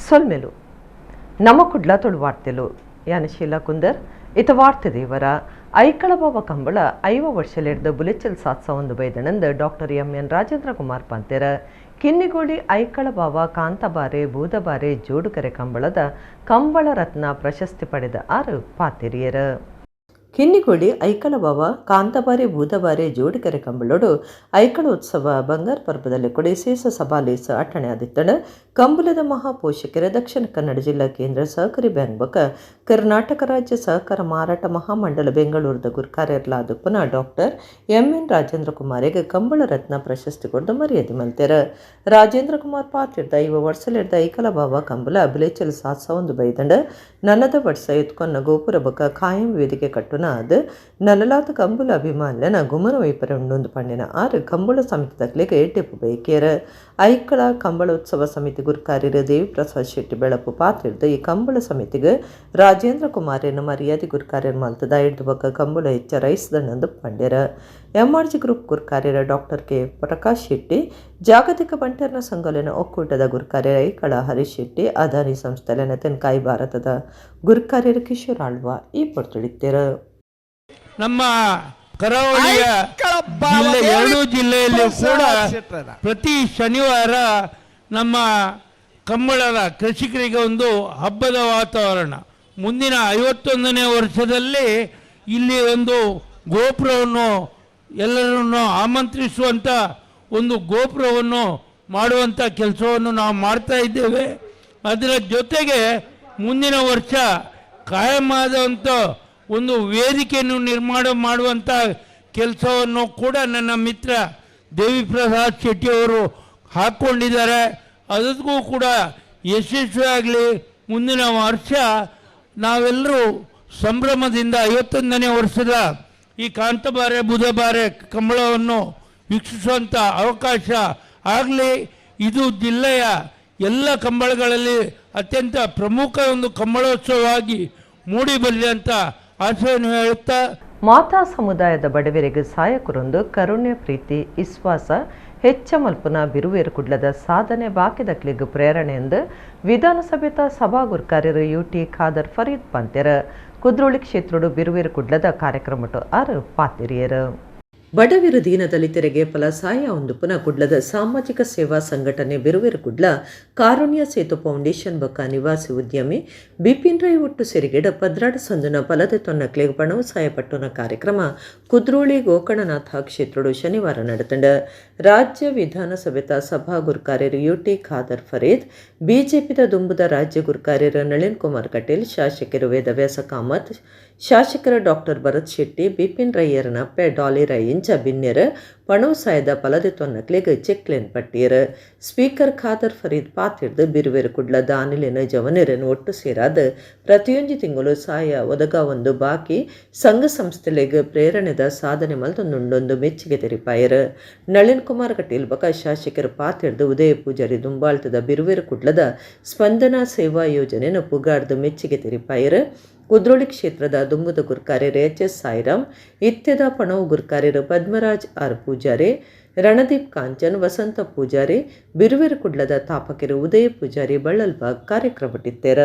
ಸೊಲ್ಮೆಲು ನಮ್ಮ ಕುಡ್ಲ ತುಳು ವಾರ್ತೆಲು ಯಾನ ಶೀಲಾ ಕುಂದರ್ ಇತ ವಾರ್ತೆ ದೇವರ ಐಕಳಬಾವ ಕಂಬಳ 5 ವರ್ಷಲೆಡ್ದ ಬುಲೆಚಲ್ ಸಾತ್ಸ ಒಂದು ಬೈದನಂದ ಡಾಕ್ಟರ್ ಎಂ.ಎನ್. ರಾಜೇಂದ್ರ ಕುಮಾರ್ ಪಂತೆರ ಕಿನ್ನಿಗೋಳಿ ಐಕಳಬಾವ ಕಾಂತಬಾರೆ ಬೂದಬಾರೆ ಜೋಡುಕರೆ ಕಂಬಳದ ಕಂಬಳ ರತ್ನ ಪ್ರಶಸ್ತಿ ಪಡೆದ 6 ಪಾತಿರಿಯರ ಕಿನ್ನಿಗೋಳಿ ಐಕಳಬಾವ ಕಾಂತಬಾರೆ ಬೂದಬಾರೆ ಜೋಡುಕರೆ ಕಂಬಳೋಡು ಐಕಳೋತ್ಸವ ಬಂಗಾರ ಪರ್ವದಲ್ಲಿ ಕೊಡೆ ಸೇಸ ಸಭಾಲೇಸ ಅಟ್ಟಣೆ ಆದಿತ್ತಣ ಕಂಬಳದ ಮಹಾಪೋಷಕರ ದಕ್ಷಿಣ ಕನ್ನಡ ಜಿಲ್ಲಾ ಕೇಂದ್ರ ಸಹಕಾರಿ ಬ್ಯಾಂಕ್ ಬಕ ಕರ್ನಾಟಕ ರಾಜ್ಯ ಸಹಕಾರ ಮಾರಾಟ ಮಹಾಮಂಡಲ ಬೆಂಗಳೂರದ ಗುರ್ಕಾರ್ಯರ್ಲಾದ ಪುನಃ ಡಾಕ್ಟರ್ ಎಂ.ಎನ್. ರಾಜೇಂದ್ರ ಕುಮಾರಿಗೆ ಕಂಬಳ ರತ್ನ ಪ್ರಶಸ್ತಿ ಕೊಡ್ದು ಮರ್ಯಾದೆ ಮಲ್ತೆರ ರಾಜೇಂದ್ರ ಕುಮಾರ್ ಪಾತ್ರಿರ್ದ 5 ವರ್ಷಲೆಡ್ದ ಐಕಳಬಾವ ಕಂಬಳ ಬಿಲೇಚಲ್ ಸಾತ್ಸ ಒಂದು ಬೈದಂಡ ನನ್ನದ ವರ್ಷ ಎತ್ಕೊನ್ನ ಗೋಪುರ ಬಕ ಖಾಯಂ ವೇದಿಕೆ ಕಟ್ಟುನ ಅದು ನಲಲಾದ ಕಂಬಳ ಅಭಿಮಾನ್ಯನ ಗುಮನ ವೈಪರ್ಯೊಂದು ಪಂಡಿನ 6 ಕಂಬಳ ಸಮಿತಿ ತಕ್ಲಿಗೆ ಟಿಪ್ಪು ಬೈಕೇರ ಐಕಳ ಕಂಬಳೋತ್ಸವ ಸಮಿತಿ ಗುರ್ಕಾರ್ಯರ ದೇವಿ ಪ್ರಸಾದ್ ಶೆಟ್ಟಿ ಬೆಳಪು ಪಾತ್ರಿರ್ದ ಈ ಕಂಬಳ ಸಮಿತಿಗೆ ರಾಜೇಂದ್ರ ಕುಮಾರನ ಮರ್ಯಾದೆ ಗುರ್ಕಾರ್ಯರ್ ಮಲ್ತದ ಹಿಡ್ದು ಬಕ್ಕ ಕಂಬಳ ಹೆಚ್ಚ ರೈಸ್ದಂಡು ಪಂಡ್ಯರ ಎಂಆರ್ಜಿ ಗ್ರೂಪ್ ಗುರ್ಕಾರ್ಯರ ಡಾಕ್ಟರ್ ಕೆ ಪ್ರಕಾಶ್ ಶೆಟ್ಟಿ ಜಾಗತಿಕ ಬಂಟರ್ನ ಸಂಘಲನ ಒಕ್ಕೂಟದ ಗುರ್ಕಾರ್ಯರ ಐಕಳ ಹರೀಶ್ ಶೆಟ್ಟಿ ಅದಾನಿ ಸಂಸ್ಥೆಲನ ತೆನ್ಕಾಯಿ ಭಾರತದ ಗುರ್ಕಾರ್ಯರ ಕಿಶೋರ್ ಆಳ್ವ ಈ ಪೊರ್ತುಳಿತ್ತೇರ ನಮ್ಮ ಕರಾವಳಿಯ ಎರಡು ಜಿಲ್ಲೆಯಲ್ಲಿ ಕೂಡ ಪ್ರತಿ ಶನಿವಾರ ನಮ್ಮ ಕಂಬಳದ ಕೃಷಿಕರಿಗೆ ಒಂದು ಹಬ್ಬದ ವಾತಾವರಣ. ಮುಂದಿನ 51ನೇ ವರ್ಷದಲ್ಲಿ ಇಲ್ಲಿ ಒಂದು ಗೋಪುರವನ್ನು ಎಲ್ಲರನ್ನು ಆಮಂತ್ರಿಸುವಂಥ ಒಂದು ಗೋಪುರವನ್ನು ಮಾಡುವಂಥ ಕೆಲಸವನ್ನು ನಾವು ಮಾಡ್ತಾ ಇದ್ದೇವೆ. ಅದರ ಜೊತೆಗೆ ಮುಂದಿನ ವರ್ಷ ಕಾಯಮಾದಂಥ ಒಂದು ವೇದಿಕೆಯನ್ನು ನಿರ್ಮಾಣ ಮಾಡುವಂಥ ಕೆಲಸವನ್ನು ಕೂಡ ನನ್ನ ಮಿತ್ರ ದೇವಿ ಪ್ರಸಾದ್ ಶೆಟ್ಟಿಯವರು ಹಾಕ್ಕೊಂಡಿದ್ದಾರೆ. ಅದಕ್ಕೂ ಕೂಡ ಯಶಸ್ವಿಯಾಗಲಿ. ಮುಂದಿನ ವರ್ಷ ನಾವೆಲ್ಲರೂ ಸಂಭ್ರಮದಿಂದ 51ನೇ ವರ್ಷದ ಈ ಕಾಂತಬಾರೆ ಬುಧಬಾರೆ ಕಂಬಳವನ್ನು ವೀಕ್ಷಿಸುವಂಥ ಅವಕಾಶ ಆಗಲಿ. ಇದು ಜಿಲ್ಲೆಯ ಎಲ್ಲ ಕಂಬಳಗಳಲ್ಲಿ ಅತ್ಯಂತ ಪ್ರಮುಖ ಒಂದು ಕಂಬಳೋತ್ಸವವಾಗಿ ಮೂಡಿ ಬರಲಿ ಅಂತ ಆಶೆಯನ್ನು ಹೇಳುತ್ತಾ, ಮಾತಾ ಸಮುದಾಯದ ಬಡವರಿಗೆ ಸಹಾಯಕರೊಂದು ಕರುಣ್ಯ ಪ್ರೀತಿ ವಿಶ್ವಾಸ ಹೆಚ್ಚ ಮಲ್ಪನ ಬಿರುವೇರು ಕುಡ್ಲದ ಸಾಧನೆ ಬಾಕಿದಕ್ಲಿಗೆ ಪ್ರೇರಣೆಯಿಂದ ವಿಧಾನಸಭೆತ ಸಭಾ ಗುರ್ಕಾರ್ಯರು ಯುಟಿ ಖಾದರ್ ಫರೀದ್ ಪಂತೆರ ಕುದ್ರೋಳಿ ಕ್ಷೇತ್ರಡು ಬಿರುವೇರು ಕುಡ್ಲದ ಕಾರ್ಯಕ್ರಮಟು 6 ಪಾತಿರಿಯರು ಬಡವಿರು ದೀನ ದಲಿತರಿಗೆ ಫಲಸಾಯ ಒಂದು ಪುನಃ ಕುಡ್ಲದ ಸಾಮಾಜಿಕ ಸೇವಾ ಸಂಘಟನೆ ಬಿರುವೇರು ಕುಡ್ಲ ಕಾರುಣ್ಯ ಸೇತು ಫೌಂಡೇಶನ್ ಬೊಕ್ಕ ನಿವಾಸಿ ಉದ್ಯಮಿ ಬಿಪಿನ್ ರೈ ಒಟ್ಟು ಸೇರಿಗೆಡ ಪದ್ರಾಡ ಸಂದುನ ಫಲದೆ ತೊನ್ನಕ್ಲೆ ಪಣವು ಸಹಾಯಪಟ್ಟುನ ಕಾರ್ಯಕ್ರಮ ಕುದ್ರೋಳಿ ಗೋಕರ್ಣನಾಥ ಕ್ಷೇತ್ರಡು ಶನಿವಾರ ನಡೆತಂಡ ರಾಜ್ಯ ವಿಧಾನಸಭೆತ ಸಭಾ ಗುರ್ಕಾರ್ಯರು ಯುಟಿ ಖಾದರ್ ಫರೀದ್ ಬಿಜೆಪಿದ ದುಂಬುದ ರಾಜ್ಯ ಗುರ್ಕಾರ್ಯರ ನಳಿನ್ ಕುಮಾರ್ ಕಟೇಲ್ ಶಾಸಕರು ವೇದವ್ಯಾಸ ಕಾಮತ್ ಶಾಸಕರ ಡಾಕ್ಟರ್ ಭರತ್ ಶೆಟ್ಟಿ ಬಿಪಿನ್ ರೈಯರನ ಪೆ ಡಾಲಿ ರೈ ಇಂಚ ಬಿನ್ಯರ ಪಣವು ಸಾಯದ ಫಲದೆ ತೊನ್ನಕ್ಲೆಗೆ ಚೆಕ್ಲೆನ್ ಪಟ್ಟಿಯರ ಸ್ಪೀಕರ್ ಖಾದರ್ ಫರೀದ್ ಪಾತಿರ್ದು ಬಿರುವೇರು ಕುಡ್ಲ ದಾನಿಲಿನ ಜವನರನ್ನು ಒಟ್ಟು ಸೇರಾದ ಪ್ರತಿಯೊಂದು ತಿಂಗಳು ಸಹಾಯ ಒದಗ ಒಂದು ಬಾಕಿ ಸಂಘ ಸಂಸ್ಥೆಲೆಗೆ ಪ್ರೇರಣೆದ ಸಾಧನೆ ಮಲ್ತೊಂದುಂಡೊಂದು ಮೆಚ್ಚುಗೆ ತೆರಿಪಾಯರ ನಳಿನ್ ಕುಮಾರ್ ಕಟೀಲ್ ಬಕ ಶಾಸಕರ ಪಾತಿರ್ದು ಉದಯ ಪೂಜಾರಿ ದುಂಬಾಳ್ತದ ಬಿರುವೇರು ಕುಡ್ಲದ ಸ್ಪಂದನಾ ಸೇವಾ ಯೋಜನೆಯನ್ನು ಪುಗಾಡ್ದು ಮೆಚ್ಚುಗೆ ತೆರಿಪಾಯರ ಕುದ್ರೋಳಿ ಕ್ಷೇತ್ರದ ದುಂಬುದ ಗುರ್ಕಾರ್ಯರ ಎಚ್.ಎಸ್. ಸಾಯಿರಾಮ್ ಇತ್ಯದ ಪಣವು ಗುರ್ಕಾರ್ಯರು ಪದ್ಮರಾಜ್ ಆರ್ ಪೂಜಾರಿ ರಣದೀಪ್ ಕಾಂಚನ್ ವಸಂತ ಪೂಜಾರಿ ಬಿರುವೇರು ಕುಡ್ಲದ ತಾಪಕರು ಉದಯ ಪೂಜಾರಿ ಬಳ್ಳಲ್ಬಾಗ್ ಕಾರ್ಯಕ್ರಮಟ್ಟಿದ್ದೇರ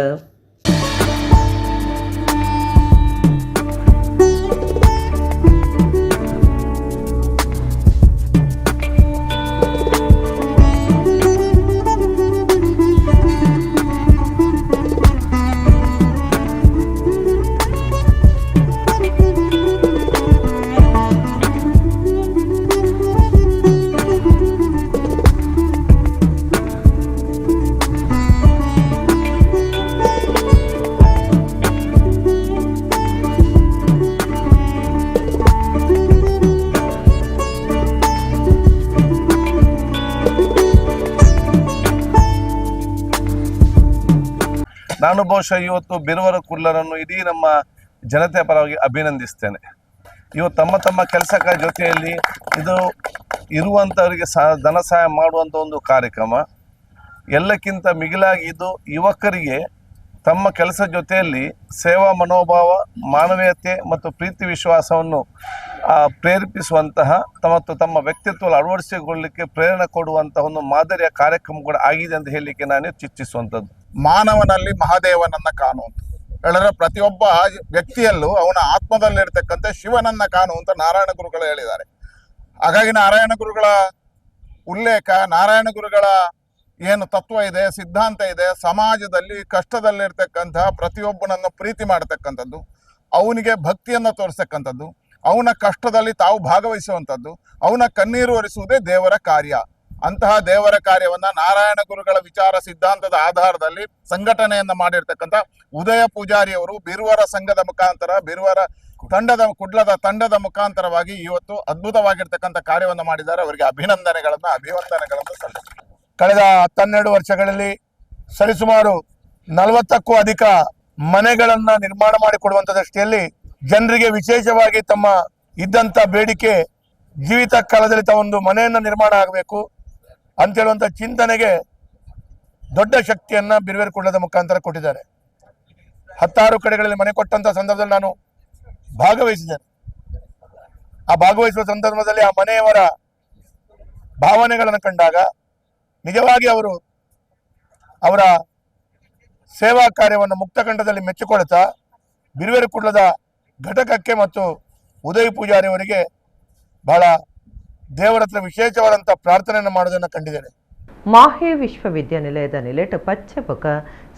ನಾನು ಬಹುಶಃ ಇವತ್ತು ಬಿರುವರ ಕುಡ್ಲರನ್ನು ಇಡೀ ನಮ್ಮ ಜನತೆಯ ಪರವಾಗಿ ಅಭಿನಂದಿಸ್ತೇನೆ. ಇವತ್ತು ತಮ್ಮ ತಮ್ಮ ಕೆಲಸಗಳ ಜೊತೆಯಲ್ಲಿ ಇದು ಇರುವಂಥವರಿಗೆ ಧನ ಸಹಾಯ ಮಾಡುವಂಥ ಒಂದು ಕಾರ್ಯಕ್ರಮ. ಎಲ್ಲಕ್ಕಿಂತ ಮಿಗಿಲಾಗಿ ಇದು ಯುವಕರಿಗೆ ತಮ್ಮ ಕೆಲಸ ಜೊತೆಯಲ್ಲಿ ಸೇವಾ ಮನೋಭಾವ, ಮಾನವೀಯತೆ ಮತ್ತು ಪ್ರೀತಿ ವಿಶ್ವಾಸವನ್ನು ಪ್ರೇರೇಪಿಸುವಂತಹ ಮತ್ತು ತಮ್ಮ ವ್ಯಕ್ತಿತ್ವವನ್ನು ಅಳವಡಿಸಿಕೊಳ್ಳಲಿಕ್ಕೆ ಪ್ರೇರಣೆ ಕೊಡುವಂತಹ ಒಂದು ಮಾದರಿಯ ಕಾರ್ಯಕ್ರಮ ಕೂಡ ಆಗಿದೆ ಅಂತ ಹೇಳಲಿಕ್ಕೆ ನಾನು ಇಚ್ಛಿಸುವಂಥದ್ದು. ಮಾನವನಲ್ಲಿ ಮಹಾದೇವನನ್ನ ಕಾಣು ಅಂತ ಹೇಳಿದ್ರೆ, ಪ್ರತಿಯೊಬ್ಬ ವ್ಯಕ್ತಿಯಲ್ಲೂ ಅವನ ಆತ್ಮದಲ್ಲಿರ್ತಕ್ಕಂಥ ಶಿವನನ್ನ ಕಾಣು ಅಂತ ನಾರಾಯಣ ಗುರುಗಳು ಹೇಳಿದ್ದಾರೆ. ಹಾಗಾಗಿ ನಾರಾಯಣ ಗುರುಗಳ ಉಲ್ಲೇಖ, ನಾರಾಯಣ ಗುರುಗಳ ಏನು ತತ್ವ ಇದೆ, ಸಿದ್ಧಾಂತ ಇದೆ, ಸಮಾಜದಲ್ಲಿ ಕಷ್ಟದಲ್ಲಿರ್ತಕ್ಕಂತಹ ಪ್ರತಿಯೊಬ್ಬನನ್ನು ಪ್ರೀತಿ ಮಾಡತಕ್ಕಂಥದ್ದು, ಅವನಿಗೆ ಭಕ್ತಿಯನ್ನು ತೋರಿಸ್ತಕ್ಕಂಥದ್ದು, ಅವನ ಕಷ್ಟದಲ್ಲಿ ತಾವು ಭಾಗವಹಿಸುವಂಥದ್ದು, ಅವನ ಕಣ್ಣೀರು ಒರೆಸುವುದೇ ದೇವರ ಕಾರ್ಯ. ಅಂತಹ ದೇವರ ಕಾರ್ಯವನ್ನ ನಾರಾಯಣ ಗುರುಗಳ ವಿಚಾರ ಸಿದ್ಧಾಂತದ ಆಧಾರದಲ್ಲಿ ಸಂಘಟನೆಯನ್ನ ಮಾಡಿರ್ತಕ್ಕಂಥ ಉದಯ ಪೂಜಾರಿ ಅವರು ಬಿರುವರ ಸಂಘದ ಮುಖಾಂತರ, ಬಿರುವರ ಕುಡ್ಲದ ತಂಡದ ಮುಖಾಂತರವಾಗಿ ಇವತ್ತು ಅದ್ಭುತವಾಗಿರ್ತಕ್ಕಂಥ ಕಾರ್ಯವನ್ನು ಮಾಡಿದ್ದಾರೆ. ಅವರಿಗೆ ಅಭಿವಂದನೆಗಳನ್ನು ಸಲ್ಲಿಸ್ತಾರೆ. ಕಳೆದ 12 ವರ್ಷಗಳಲ್ಲಿ ಸರಿಸುಮಾರು 40ಕ್ಕೂ ಅಧಿಕ ಮನೆಗಳನ್ನ ನಿರ್ಮಾಣ ಮಾಡಿಕೊಡುವಂತ ದೃಷ್ಟಿಯಲ್ಲಿ ಜನರಿಗೆ ವಿಶೇಷವಾಗಿ ತಮ್ಮ ಇದ್ದಂತ ಬೇಡಿಕೆ ಜೀವಿತ ಕಾಲದಲ್ಲಿ ತಾವೊಂದು ಮನೆಯನ್ನ ನಿರ್ಮಾಣ ಆಗಬೇಕು ಅಂತ ಹೇಳುವಂತ ಚಿಂತನೆಗೆ ದೊಡ್ಡ ಶಕ್ತಿಯನ್ನ ಬಿರುವೇರು ಕುಳ್ಳದ ಮುಖಾಂತರ ಕೊಟ್ಟಿದ್ದಾರೆ. 16 ಕಡೆಗಳಲ್ಲಿ ಮನೆ ಕೊಟ್ಟಂತ ಸಂದರ್ಭದಲ್ಲಿ ನಾನು ಭಾಗವಹಿಸಿದ್ದೇನೆ. ಆ ಭಾಗವಹಿಸುವ ಸಂದರ್ಭದಲ್ಲಿ ಆ ಮನೆಯವರ ಭಾವನೆಗಳನ್ನು ಕಂಡಾಗ ನಿಜವಾಗಿ ಅವರು ಅವರ ಸೇವಾ ಕಾರ್ಯವನ್ನು ಮುಕ್ತಕಂಠದಲ್ಲಿ ಮೆಚ್ಚಿಕೊಳ್ಳುತ್ತಾ ಬಿರುವೇರು ಕುಳ್ಳದ ಘಟಕಕ್ಕೆ ಮತ್ತು ಉದಯ ಪೂಜಾರಿ ಅವರಿಗೆ ಬಹಳ ದೇವರ ಹತ್ರ ವಿಶೇಷವಾದಂಥ ಪ್ರಾರ್ಥನೆಯನ್ನು ಮಾಡೋದನ್ನು ಕಂಡಿದ್ದೇನೆ. ಮಾಹೆ ವಿಶ್ವವಿದ್ಯಾನಿಲಯದ ನಿಲೆಟ್ ಪಚ್ಚೆಬೊಕ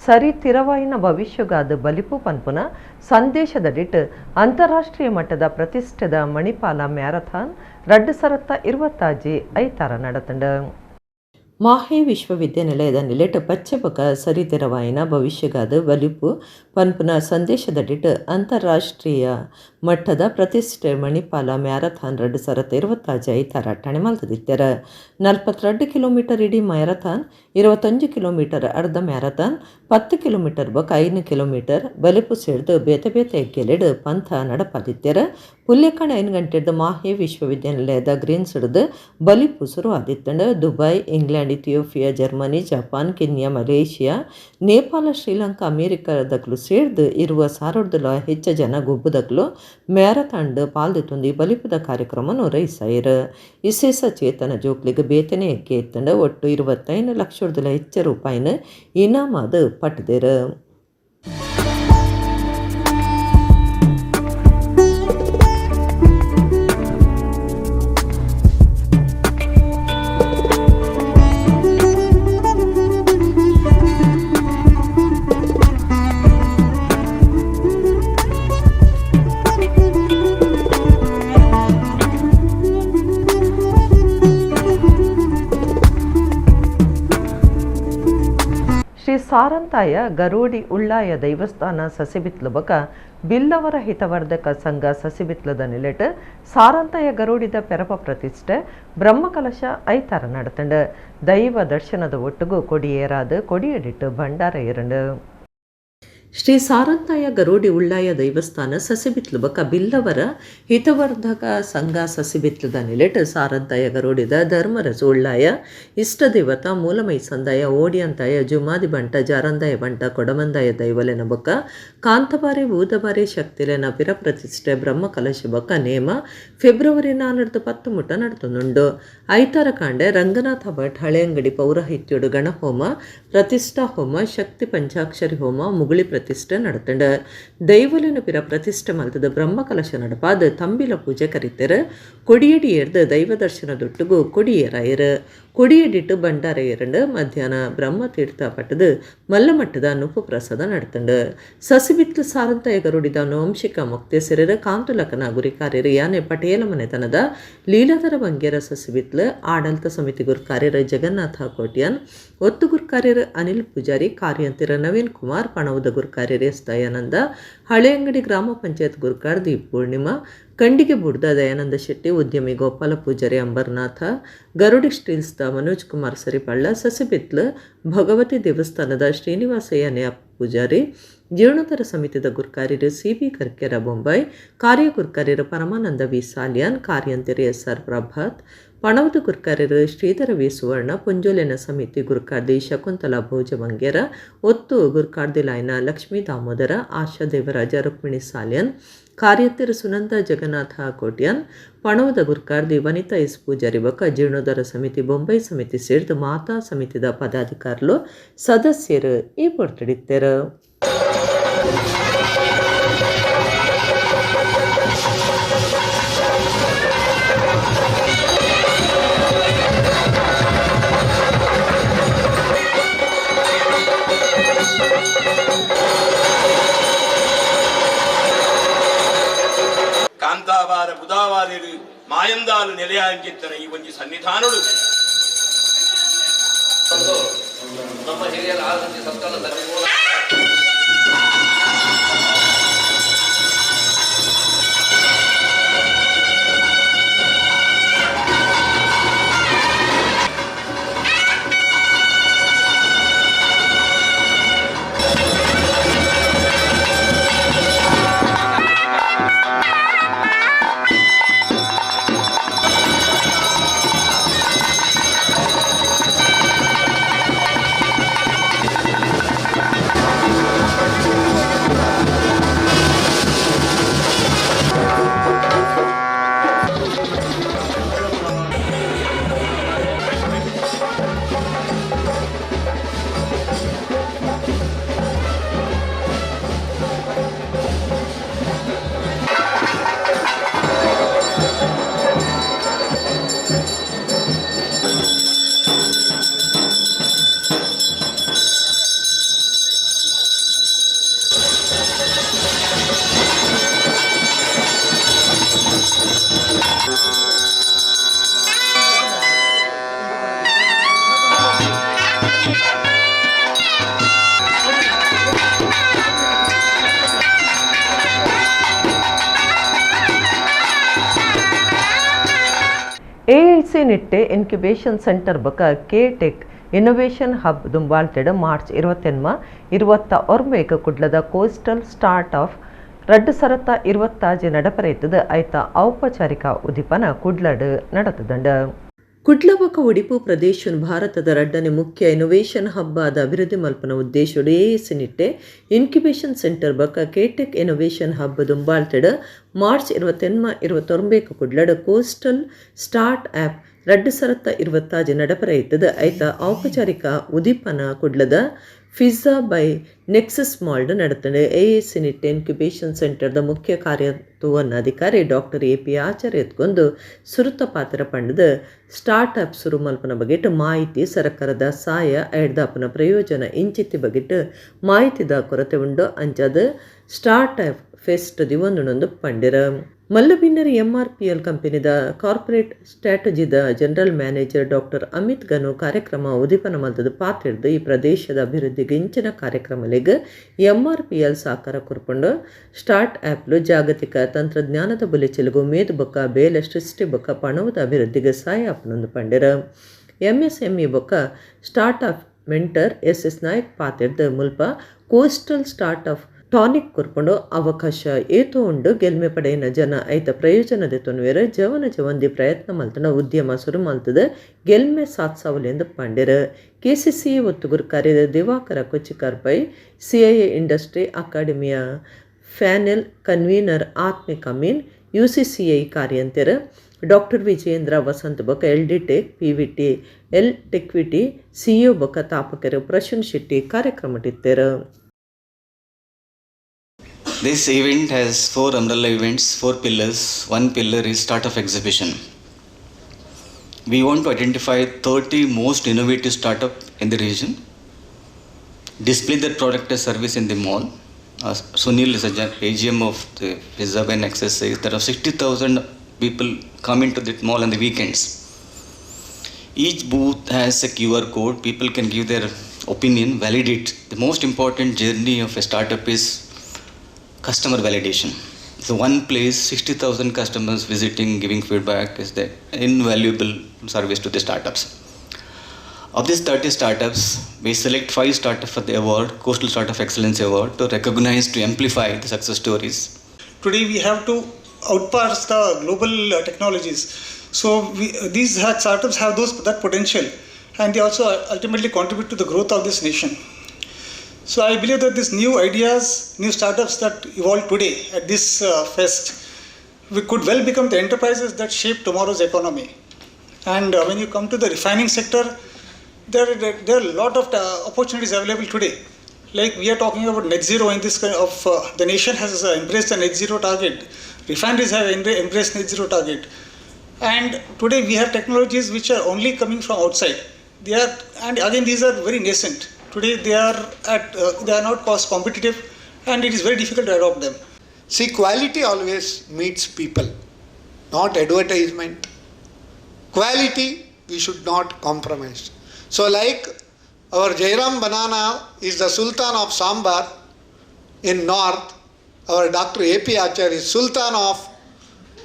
ಸರಿ ತಿರವಾಯಿನ ಭವಿಷ್ಯಗಾದ ಬಲಿಪು ಪನ್ಪುನ ಸಂದೇಶದಡಿಟ್ ಅಂತಾರಾಷ್ಟ್ರೀಯ ಮಟ್ಟದ ಪ್ರತಿಷ್ಠೆದ ಮಣಿಪಾಲ ಮ್ಯಾರಥಾನ್ 2025 ಐತಾರ ನಡೆತಂಡ. ಮಾಹೆ ವಿಶ್ವವಿದ್ಯಾನಿಲಯದ ನಿಲೆಟ್ ಪಚ್ಚೆಬೊಕ ಸರಿ ತಿರವಾಯಿನ ಭವಿಷ್ಯಗಾದ ಬಲಿಪು ಪನ್ಪುನ ಸಂದೇಶದಡಿಟ್ ಅಂತಾರಾಷ್ಟ್ರೀಯ ಮಟ್ಟದ ಪ್ರತಿಷ್ಠೆ ಮಣಿಪಾಲ ಮ್ಯಾರಥಾನ್ 2025 ಐತಾರ ಟಣೆ ಮಲ್ತದಿತ್ತರ. 42 ಕಿಲೋಮೀಟರ್ ಇಡೀ ಮ್ಯಾರಥಾನ್, 25 ಕಿಲೋಮೀಟರ್ ಅರ್ಧ ಮ್ಯಾರಥಾನ್, 10 ಕಿಲೋಮೀಟರ್ ಬೊಕ 5 ಕಿಲೋಮೀಟರ್ ಬಲಿಪು ಸೇರ್ದು ಬೇತೆ ಬೇತೆ ಗೆಲೆಡ್ ಪಂಥ ನಡಪಾದಿತ್ತರ. ಪುಲ್ಯಕಣ 5 ಗಂಟೆದ ಮಾಹೆ ವಿಶ್ವವಿದ್ಯಾನಿಲಯದ ಗ್ರೀನ್ಸ್ ಹಿಡಿದು ಬಲಿಪು ಶುರು ಆದಿತ್ತಂಡ. Dubai, England, Ethiopia, Germany, Japan, Kenya, Malaysia, Nepal, Sri Lanka, ಅಮೇರಿಕಾದಕ್ಲು ಸೇರ್ದು ಇರುವ 1000 ಹೆಚ್ಚು ಜನ ಗುಬ್ಬುದಕ್ಲು ಮ್ಯಾರಥಾನ್ ಪಾಲ್ದಿತ್ತುಂದು ಈ ಬಲಿಪದ ಕಾರ್ಯಕ್ರಮವನ್ನು ರೈಸಾಯಿರು. ವಿಶೇಷ ಚೇತನ ಜೋಕ್ಲಿಗೆ ಬೇತನೆ ಎಕ್ಕೆ ಎತ್ತಂಡ ಒಟ್ಟು 25 ಲಕ್ಷ ಹೆಚ್ಚು ರೂಪಾಯಿನ ಇನಾಮದ ಪಟ್ಟದೇರು. ಶ್ರೀ ಸಾರಂತಾಯ ಗರೋಡಿ ಉಳ್ಳಾಯ ದೈವಸ್ಥಾನ ಸಸಿಬಿತ್ಲು ಬಕ ಬಿಲ್ಲವರ ಹಿತವರ್ಧಕ ಸಂಘ ಸಸಿಬಿತ್ಲದ ನಿಲೆಟ್ ಸಾರಂತಾಯ ಗರೋಡಿದ ಪೆರಪ ಪ್ರತಿಷ್ಠೆ ಬ್ರಹ್ಮಕಲಶ ಐತಾರ ನಡೆತಂಡ. ದೈವ ದರ್ಶನದ ಒಟ್ಟಿಗೂ ಕೊಡಿಯೇರಾದ ಕೊಡಿಯಡಿಟ್ಟು ಭಂಡಾರ ಎರಂಡು. ಶ್ರೀ ಸಾರಂತಾಯ ಗರೋಡಿ ಉಳ್ಳಾಯ ದೈವಸ್ಥಾನ ಸಸಿಬಿತ್ಲು ಬಕ ಬಿಲ್ಲವರ ಹಿತವರ್ಧಕ ಸಂಘ ಸಸಿಬಿತ್ಲದ ನಿಲೆಟ್ ಸಾರಂತಾಯ ಗರೋಡಿದ ಧರ್ಮರಸು ಉಳ್ಳಾಯ ಇಷ್ಟ ದೇವತ ಮೂಲಮೈ ಸಂದಾಯ ಓಡಿಯಂತಾಯ ಜುಮಾದಿ ಬಂಟ ಜಾರಂದಾಯ ಬಂಟ ಕೊಡಮಂದಾಯ ದೈವಲೆನ ಬಕ ಕಾಂತಬಾರಿ ಬೂದಬಾರಿ ಶಕ್ತಿಲೆನ ಪಿರ ಪ್ರತಿಷ್ಠೆ ಬ್ರಹ್ಮಕಲಶ ಬಕ ನೇಮ ಫೆಬ್ರವರಿ 4 ಮುಟ ನಡೆತುಂಡು. ಐತಾರ ಕಾಂಡೆ ರಂಗನಾಥ ಭಟ್ ಹಳೆಯಂಗಡಿ ಪೌರಹಿತ್ಯುಡು ಗಣಹೋಮ, ಪ್ರತಿಷ್ಠಾ ಹೋಮ, ಶಕ್ತಿ ಪಂಚಾಕ್ಷರಿ ಹೋಮ, ಮುಗುಳಿ ಪ್ರತಿಷ್ಠೆ ನಡೆತಂಡ. ದೈವಲಿನ ಪಿರ ಪ್ರತಿಷ್ಠೆ ಮಲ್ತದ ಬ್ರಹ್ಮಕಲಶ ನಡಪಾದ ತಂಬಿಲ ಪೂಜೆ ಕರಿತರು. ಕೊಡಿಯಡಿ ಏರ್ದು ದೈವ ದರ್ಶನದೊಟ್ಟಿಗೂ ಕೊಡಿಯೇರಾಯರು. ಕೊಡಿಯಡಿಟ್ಟು ಭಂಡಾರ ಎರಂಡು. ಮಧ್ಯಾಹ್ನ ಬ್ರಹ್ಮತೀರ್ಥ ಪಟ್ಟದು ಮಲ್ಲಮಟ್ಟದ ನುಪ್ಪು ಪ್ರಸಾದ ನಡೆತಂಡು. ಸಸಿಬಿತ್ಲು ಸಾರಂತಾಯ ಗರುಡಿದ ವಂಶಿಕ ಮುಕ್ತೇಸರರ ಕಾಂತುಲಕನ ಗುರಿಕಾರ್ಯರು ಯಾನೆ ಪಟೇಲ ಮನೆತನದ ಲೀಲಾಧರ ಬಂಗೇರ ಸಸಿಬಿತ್ಲು ಆಡಳಿತ ಸಮಿತಿ ಗುರುಕಾರ್ಯರ ಜಗನ್ನಾಥ ಕೋಟ್ಯಾನ್, ಒತ್ತು ಗುರುಕಾರ್ಯರು ಅನಿಲ್ ಪೂಜಾರಿ, ಕಾರ್ಯಂತಿರ ನವೀನ್ ಕುಮಾರ್, ಪಣವದ ಗುರುಕಾರ್ಯರು ಎಸ್ ದಯಾನಂದ, ಹಳೆಯಂಗಡಿ ಗ್ರಾಮ ಪಂಚಾಯತ್ ಗುರುಕಾರ ದೀಪ್ ಪೂರ್ಣಿಮಾ, ಕಂಡಿಗೆ ಬುಡ್ದ ದಯಾನಂದ ಶೆಟ್ಟಿ, ಉದ್ಯಮಿ ಗೋಪಾಲ ಪೂಜಾರಿ ಅಂಬರ್ನಾಥ, ಗರುಡಿ ಸ್ಟೀಲ್ಸ್ದ ಮನೋಜ್ ಕುಮಾರ್ ಸರಿಪಳ್ಳ, ಸಸಿಬಿತ್ಲು ಭಗವತಿ ದೇವಸ್ಥಾನದ ಶ್ರೀನಿವಾಸಯ್ಯ ನ್ಯಾ ಪೂಜಾರಿ, ಜೀರ್ಣೋದ್ಧಾರ ಸಮಿತಿದ ಗುರುಕಾರ್ಯರು ಸಿ.ಬಿ. ಕರ್ಕೆರ ಬೊಂಬಾಯಿ, ಕಾರ್ಯ ಗುರುಕಾರ್ಯರು ಪರಮಾನಂದ ವಿ ಸಾಲ್ಯಾನ್, ಕಾರ್ಯಂತಿರಿ ಎಸ್.ಆರ್. ಪ್ರಭಾತ್, ಪಣವದ ಗುರುಕಾರ್ಯರು ಶ್ರೀಧರ ವಿ ಸುವರ್ಣ, ಪುಂಜೋಲೆನ ಸಮಿತಿ ಗುರುಕಾರ್ದಿ ಶಕುಂತಲಾ ಭೋಜಮಂಗೇರ, ಒತ್ತು ಗುರುಕಾರ್ದಿ ಲಾಯ್ನ ಲಕ್ಷ್ಮೀ ದಾಮೋದರ, ಆಶಾ ದೇವರಾಜ, ರುಕ್ಮಿಣಿ ಸಾಲ್ಯನ್, ಕಾರ್ಯತ್ತರ ಸುನಂದ ಜಗನ್ನಾಥ ಕೋಟ್ಯಾನ್ ಪಣವದ ಗುರ್ಕಾರ್ದಿ ವನಿತಾ ಎಸ್ ಪೂಜಾರಿ ಬೊಕ್ಕ ಜೀರ್ಣೋದ್ಧಾರ ಸಮಿತಿ ಬೊಂಬೈ ಸಮಿತಿ ಸೇರಿದ ಮಾತಾ ಸಮಿತಿದ ಪದಾಧಿಕಾರುಲು ಸದಸ್ಯರು ಈ ಪೊರ್ತಡಿತ್ತರು. ಕಾಂತಾವಾರ ಬುಧಾವಾರರು ಮಾಯಂದಾಲು ನೆಲೆಯಾಗಿದ್ದನ ಈ ಒಂದು ಸನ್ನಿಧಾನಗಳು ನಮ್ಮ ಹಿರಿಯರ ಆಲೋಚನೆ ಸಂತಾನದಲ್ಲಿ ಎಐಸಿ ನಿಟ್ಟೆ ಇನ್ಕ್ಯುಬೇಷನ್ ಸೆಂಟರ್ ಬೊಕ ಕೆ-ಟೆಕ್ ಇನ್ನೋವೇಷನ್ ಹಬ್ ದುಂಬಾಳ್ತೆಡ್ ಮಾರ್ಚ್ 21 ಕುಡ್ಲದ ಕೋಸ್ಟಲ್ ಸ್ಟಾರ್ಟ್ ಆಫ್ ರಡ್ಡು ಸರತ 20 ನಡಪರೆಯ್ತದ ಐತ ಔಪಚಾರಿಕ ಉದಿಪನ ಕುಡ್ಲಡ್ ನಡತದಂಡ. ಕುಡ್ಲಬಕ ಉಡಿಪು ಪ್ರದೇಶನ್ ಭಾರತದ ರಡ್ಡನೆ ಮುಖ್ಯ ಇನ್ನೋವೇಷನ್ ಹಬ್ ಆದ ಅಭಿವೃದ್ಧಿ ಮಲ್ಪನ ಉದ್ದೇಶಡ್ ಎಐಸಿ ನಿಟ್ಟೆ ಇನ್ಕ್ಯುಬೇಷನ್ ಸೆಂಟರ್ ಬಕ ಕೆ-ಟೆಕ್ ಇನ್ನೋವೇಷನ್ ಹಬ್ ದುಂಬಾಳ್ತೆಡ್ ಮಾರ್ಚ್ 21 ಕುಡ್ಲಡ್ ಕೋಸ್ಟಲ್ ಸ್ಟಾರ್ಟ್ ಆಪ್ ರಡ್ಡು ಸರತ್ತ 20 ನಡಪರೆಯ್ತದ ಐತ ಔಪಚಾರಿಕ ಉದಿಪನ ಕುಡ್ಲದ ಫಿಜ್ಜಾ ಬೈ ನೆಕ್ಸಸ್ ಮಾಲ್ಡ್ ನಡತಡೆ. ಎಐಸಿ ನಿಟ್ಟೆ ಇನ್ಕ್ಯುಬೇಷನ್ ಸೆಂಟರ್ದ ಮುಖ್ಯ ಕಾರ್ಯನಿರ್ವಹಣಾಧಿಕಾರಿ ಡಾಕ್ಟರ್ ಎ.ಪಿ. ಆಚಾರ್ಯ ಎತ್ಕೊಂಡು ಸುರುತ ಪಾತ್ರ ಪಂಡದ ಸ್ಟಾರ್ಟ್ ಅಪ್ ಸುರು ಮಲ್ಪನ ಬಗೆಟ್ ಮಾಹಿತಿ ಸರ್ಕಾರದ ಸಹಾಯ ಐಡ್ದಾಪನ ಪ್ರಯೋಜನ ಇಂಚಿತ್ತಿ ಬಗೆಟ್ ಮಾಹಿತಿದ ಕೊರತೆ ಉಂಡು ಅಂಚಾದ ಸ್ಟಾರ್ಟ್ ಅಪ್ ಫೆಸ್ಟ್ ದಿವೊಂದುನೊಂದು ಪಂಡಿರ. ಮಲ್ಲಬಿನ್ನರ್ MRPL ಕಂಪನಿದ ಕಾರ್ಪೊರೇಟ್ ಸ್ಟ್ರಾಟಜಿದ ಜನರಲ್ ಮ್ಯಾನೇಜರ್ ಡಾಕ್ಟರ್ ಅಮಿತ್ ಗನು ಕಾರ್ಯಕ್ರಮ ಉದಿಪನ ಮಲ್ತದ ಪಾತ್ರಿಡ್ದು ಈ ಪ್ರದೇಶದ ಅಭಿವೃದ್ಧಿಗೆ ಇಂಚಿನ ಕಾರ್ಯಕ್ರಮಲಿಗೆ MRPL ಸಾಕಾರ ಕೊರ್ಕೊಂಡು ಸ್ಟಾರ್ಟ್ ಆ್ಯಪ್ಲು ಜಾಗತಿಕ ತಂತ್ರಜ್ಞಾನದ ಬುಲೆಚೆಲುಗು ಮೇದು ಬೊಕ್ಕ ಬೇಲೆ ಸೃಷ್ಟಿ ಬೊಕ್ಕ ಪಣವದ ಅಭಿವೃದ್ಧಿಗೆ ಸಹಾಯ ಆಪನೊಂದು ಪಂಡಿರ. MSME ಬೊಕ್ಕ start up mentor SS Nayak ಪಾತ್ರಿಡ್ದು ಮುಲ್ಪ ಕೋಸ್ಟಲ್ ಸ್ಟಾರ್ಟ್ ಅಪ್ ಟಾನಿಕ್ ಕೊರ್ಕೊಂಡು ಅವಕಾಶ ಏತು ಉಂಡು ಗೆಲ್ಮೆ ಪಡೆಯಿನ ಜನ ಐತ ಪ್ರಯೋಜನದ ತೊನ್ವೇರ ಜವನ ಜವಂದಿ ಪ್ರಯತ್ನ ಮಲ್ತನ ಉದ್ಯಮ ಸುರು ಮಲ್ತದ ಗೆಲ್ಮೆ ಸಾತ್ಸಾವಲೆಂದು ಪಂಡಿರ. KCCA ಒತ್ತುಗುರು ಕಾರ್ಯದ ದಿವಾಕರ ಕೊಚ್ಚಿಕಾರ್ ಪೈ CIA ಇಂಡಸ್ಟ್ರಿ ಅಕಾಡೆಮಿಯ panel convener Athmik Amin UCCI ಕಾರ್ಯಂತರ ಡಾಕ್ಟರ್ ವಿಜಯೇಂದ್ರ ವಸಂತ್ ಬೊಕ LD ಟೆಕ್ PVT L ಟೆಕ್ವಿಟಿ CEO ಬೊಕ ತಾಪಕರು ಪ್ರಶನ್ Shetty ಕಾರ್ಯಕ್ರಮಟಿತ್ತರ. This event has 4 umbrella events, 4 pillars. One pillar is startup exhibition. We want to identify 30 most innovative startup in the region, display their product or service in the mall. Sunil is a AGM of the Pizza by Nexus says there are 60,000 people come into that mall on the weekends. Each booth has a QR code. People can give their opinion, validate. The most important journey of a startup is customer validation. So one place, 60,000 customers visiting, giving feedback is the invaluable service to the startups. Of these 30 startups, we select 5 startups for the award, Coastal Startup Excellence Award, to recognize, to amplify the success stories. Today we have to outpass the global technologies. So these startups have that potential, and they also ultimately contribute to the growth of this nation. So I believe that these new ideas, new startups that evolve today at this fest, we could well become the enterprises that shape tomorrow's economy. And when you come to the refining sector, there are a lot of opportunities available today. Like we are talking about net zero in this kind of, the nation has embraced the net zero target. Refineries have embraced net zero target. And today we have technologies which are only coming from outside. And again, these are very nascent. Today they are not cost competitive, and it is very difficult to adopt them. See, quality always meets people, not advertisement. Quality we should not compromise. So like our Jairam Banana is the Sultan of Sambar in North, our Dr. A.P. Acharya is Sultan of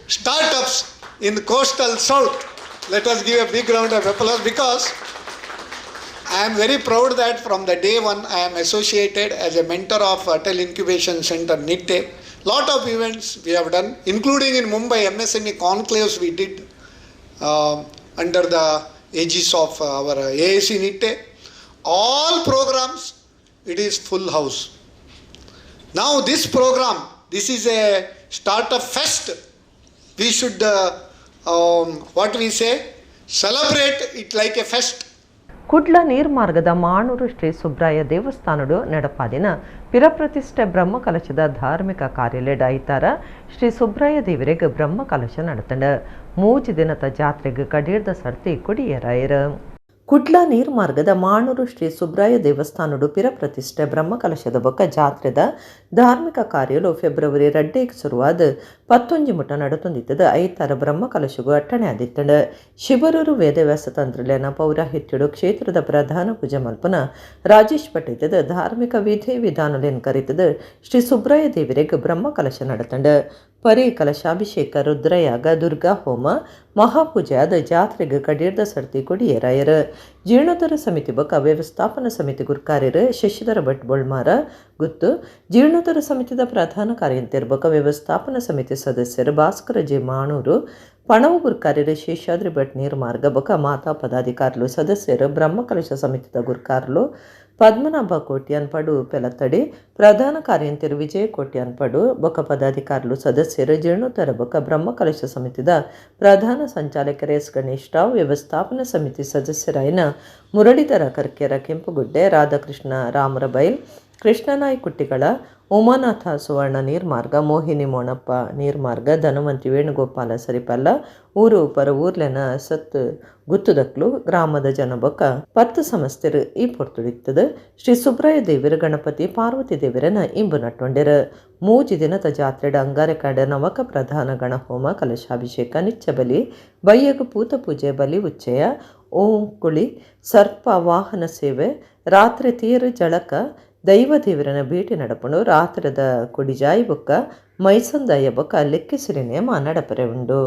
startups in the coastal South. Let us give a big round of applause, because I am very proud that from the day one I am associated as a mentor of Atal Incubation Center NITTE. Lot of events we have done, including in Mumbai MSME conclaves we did under the aegis of our AAC NITTE. All programs, it is full house. Now this program, this is a startup fest. We should, what we say, celebrate it like a fest. Kudla ನೀರ್ಮಾರ್ಗದ Manur Shri Subraya ದೇವಸ್ಥಾನಡು ನಡಪಾದಿನ ಪಿರಪ್ರತಿಷ್ಠೆ ಬ್ರಹ್ಮಕಲಶದ ಧಾರ್ಮಿಕ ಕಾರ್ಯಲೆಡ್ ಐತಾರ ಶ್ರೀ ಸುಬ್ರಾಯ ದೇವರಿಗೆ ಬ್ರಹ್ಮಕಲಶ ನಡತಂಡ 3 ದಿನದ ಜಾತ್ರೆಗೆ ಕಡೀರ್ದ ಸರ್ತಿ ಕೊಡಿಯರಾಯರ ಕುಡ್ಲ ನೀರ್ಮಾರ್ಗದ ಮಾಣೂರು ಶ್ರೀ ಸುಬ್ರಾಯ ದೇವಸ್ಥಾನಡು ಪಿರಪ್ರತಿಷ್ಠೆ ಬ್ರಹ್ಮಕಲಶದ ಬೊಕ್ಕ ಜಾತ್ರೆದ ಧಾರ್ಮಿಕ ಕಾರ್ಯಲು February 2ಗೆ ಶುರುವಾದ 11 ಮುಟ ನಡತೊಂದಿತ್ತದ ಐತಾರ ಬ್ರಹ್ಮಕಲಶಗೂ ಅಟ್ಟಣೆ ಆದಿತ್ತಂಡ ಶಿಬರೂರು ವೇದವ್ಯಾಸ ತಂತ್ರಲೇನ ಪೌರಾಹಿತ್ಯಡು ಕ್ಷೇತ್ರದ ಪ್ರಧಾನ ಪೂಜೆ ಮಲ್ಪನ ರಾಜೇಶ್ ಪಟೇತದ ಧಾರ್ಮಿಕ ವಿಧಿ ವಿಧಾನಲೇನ್ ಕರಿತದ ಶ್ರೀ ಸುಬ್ರಾಯ ದೇವರಿಗೆ ಬ್ರಹ್ಮಕಲಶ ನಡತಂಡ ಪರಿ ಕಲಶಾಭಿಷೇಕ ರುದ್ರಯಾಗ ದುರ್ಗಾ ಹೋಮ ಮಹಾಪೂಜೆಯಾದ ಜಾತ್ರೆಗೆ ಕಡೀರ್ದ ಸರ್ತಿ ಕೊಡಿಯರಾಯರ ಜೀರ್ಣೋದ್ಧಾರ ಸಮಿತಿ ಬೊಕ್ಕ ವ್ಯವಸ್ಥಾಪನಾ ಸಮಿತಿ ಗುರ್ಕಾರ್ಯರು ಶಶಿಧರ ಭಟ್ ಬೊಳ್ಮಾರ ಗುತ್ತು ಜೀರ್ಣೋದ್ಧಾರ ಸಮಿತಿದ ಪ್ರಧಾನ ಕಾರ್ಯಂತರ ಬೊಕ್ಕ ವ್ಯವಸ್ಥಾಪನಾ ಸಮಿತಿ ಸದಸ್ಯರು ಭಾಸ್ಕರ ಜೆ ಮಾಣೂರು ಪಣವು ಗುರ್ಕಾರ್ಯರು ಶೇಷಾದ್ರಿ ಭಟ್ ನೀರ್ಮಾರ್ಗ ಬೊಕ್ಕ ಮಾತಾ ಪದಾಧಿಕಾರುಲು ಸದಸ್ಯರು ಬ್ರಹ್ಮಕಲಶ ಸಮಿತಿದ ಗುರ್ಕಾರ್ಲು ಪದ್ಮನಾಭ ಕೋಟ್ಯಾನ್ಪಡು ಪೆಲತ್ತಡಿ ಪ್ರಧಾನ ಕಾರ್ಯಂತರ ವಿಜಯ ಕೋಟ್ಯಾನ್ಪಡು ಬೊಕ್ಕ ಪದಾಧಿಕಾರುಲು ಸದಸ್ಯರು ಜೀರ್ಣೋದ್ಧಾರ ಬೊಕ್ಕ ಬ್ರಹ್ಮಕಲಶ ಸಮಿತಿದ ಪ್ರಧಾನ ಸಂಚಾಲಕರು ಎಸ್ ಗಣೇಶ್ ರಾವ್ ವ್ಯವಸ್ಥಾಪನಾ ಸಮಿತಿ ಸದಸ್ಯರಾಯಿನ ಮುರಳೀಧರ ಕರ್ಕೆರ ಕೆಂಪುಗುಡ್ಡೆ ರಾಧಾಕೃಷ್ಣ ರಾಮರಬೈಲ್ ಕೃಷ್ಣನಾಯ್ ಕುಟ್ಟಿಗಳ ಉಮಾನಾಥ ಸುವರ್ಣ ನೀರ್ಮಾರ್ಗ ಮೋಹಿನಿ ಮೋಣಪ್ಪ ನೀರ್ಮಾರ್ಗ ಧನವಂತಿ ವೇಣುಗೋಪಾಲ ಸರಿಪಲ್ಲ ಊರು ಪರ ಊರ್ಲೆನ ಸತ್ ಗುತ್ತುದಕ್ಲು ಗ್ರಾಮದ ಜನ ಬೊಕ್ಕ 10 ಸಮಸ್ಯರು ಈ ಪೊರ್ತುಡಿತ್ತದ ಶ್ರೀ ಸುಬ್ರಾಯ ದೇವರ ಗಣಪತಿ ಪಾರ್ವತಿ ದೇವರನ ಇಂಬು ನಟ್ಟೊಂಡೆರ 3 ದಿನದ ಜಾತ್ರೆಡ ಅಂಗಾರಕಾಡ ನವಕ ಪ್ರಧಾನ ಗಣಹೋಮ ಕಲಶಾಭಿಷೇಕ ನಿಚ್ಚಬಲಿ ಬಯ್ಯಗ ಪೂತ ಪೂಜೆ ಬಲಿ ಉಚ್ಚಯ ಓಂ ಕುಳಿ ಸರ್ಪ ವಾಹನ ಸೇವೆ ರಾತ್ರಿ ತೀರು ಜಳಕ ದೈವ ದೇವರನ ಭೇಟಿ ನಡಪುಣು ರಾತ್ರದ ಕುಡಿಜಾಯಿ ಬೊಕ್ಕ ಮೈಸಂದಾಯ ಬೊಕ್ಕ ಲೆಕ್ಕಿಸಿರಿ ನೇಮ ನಡಪರೆ ಉಂಡು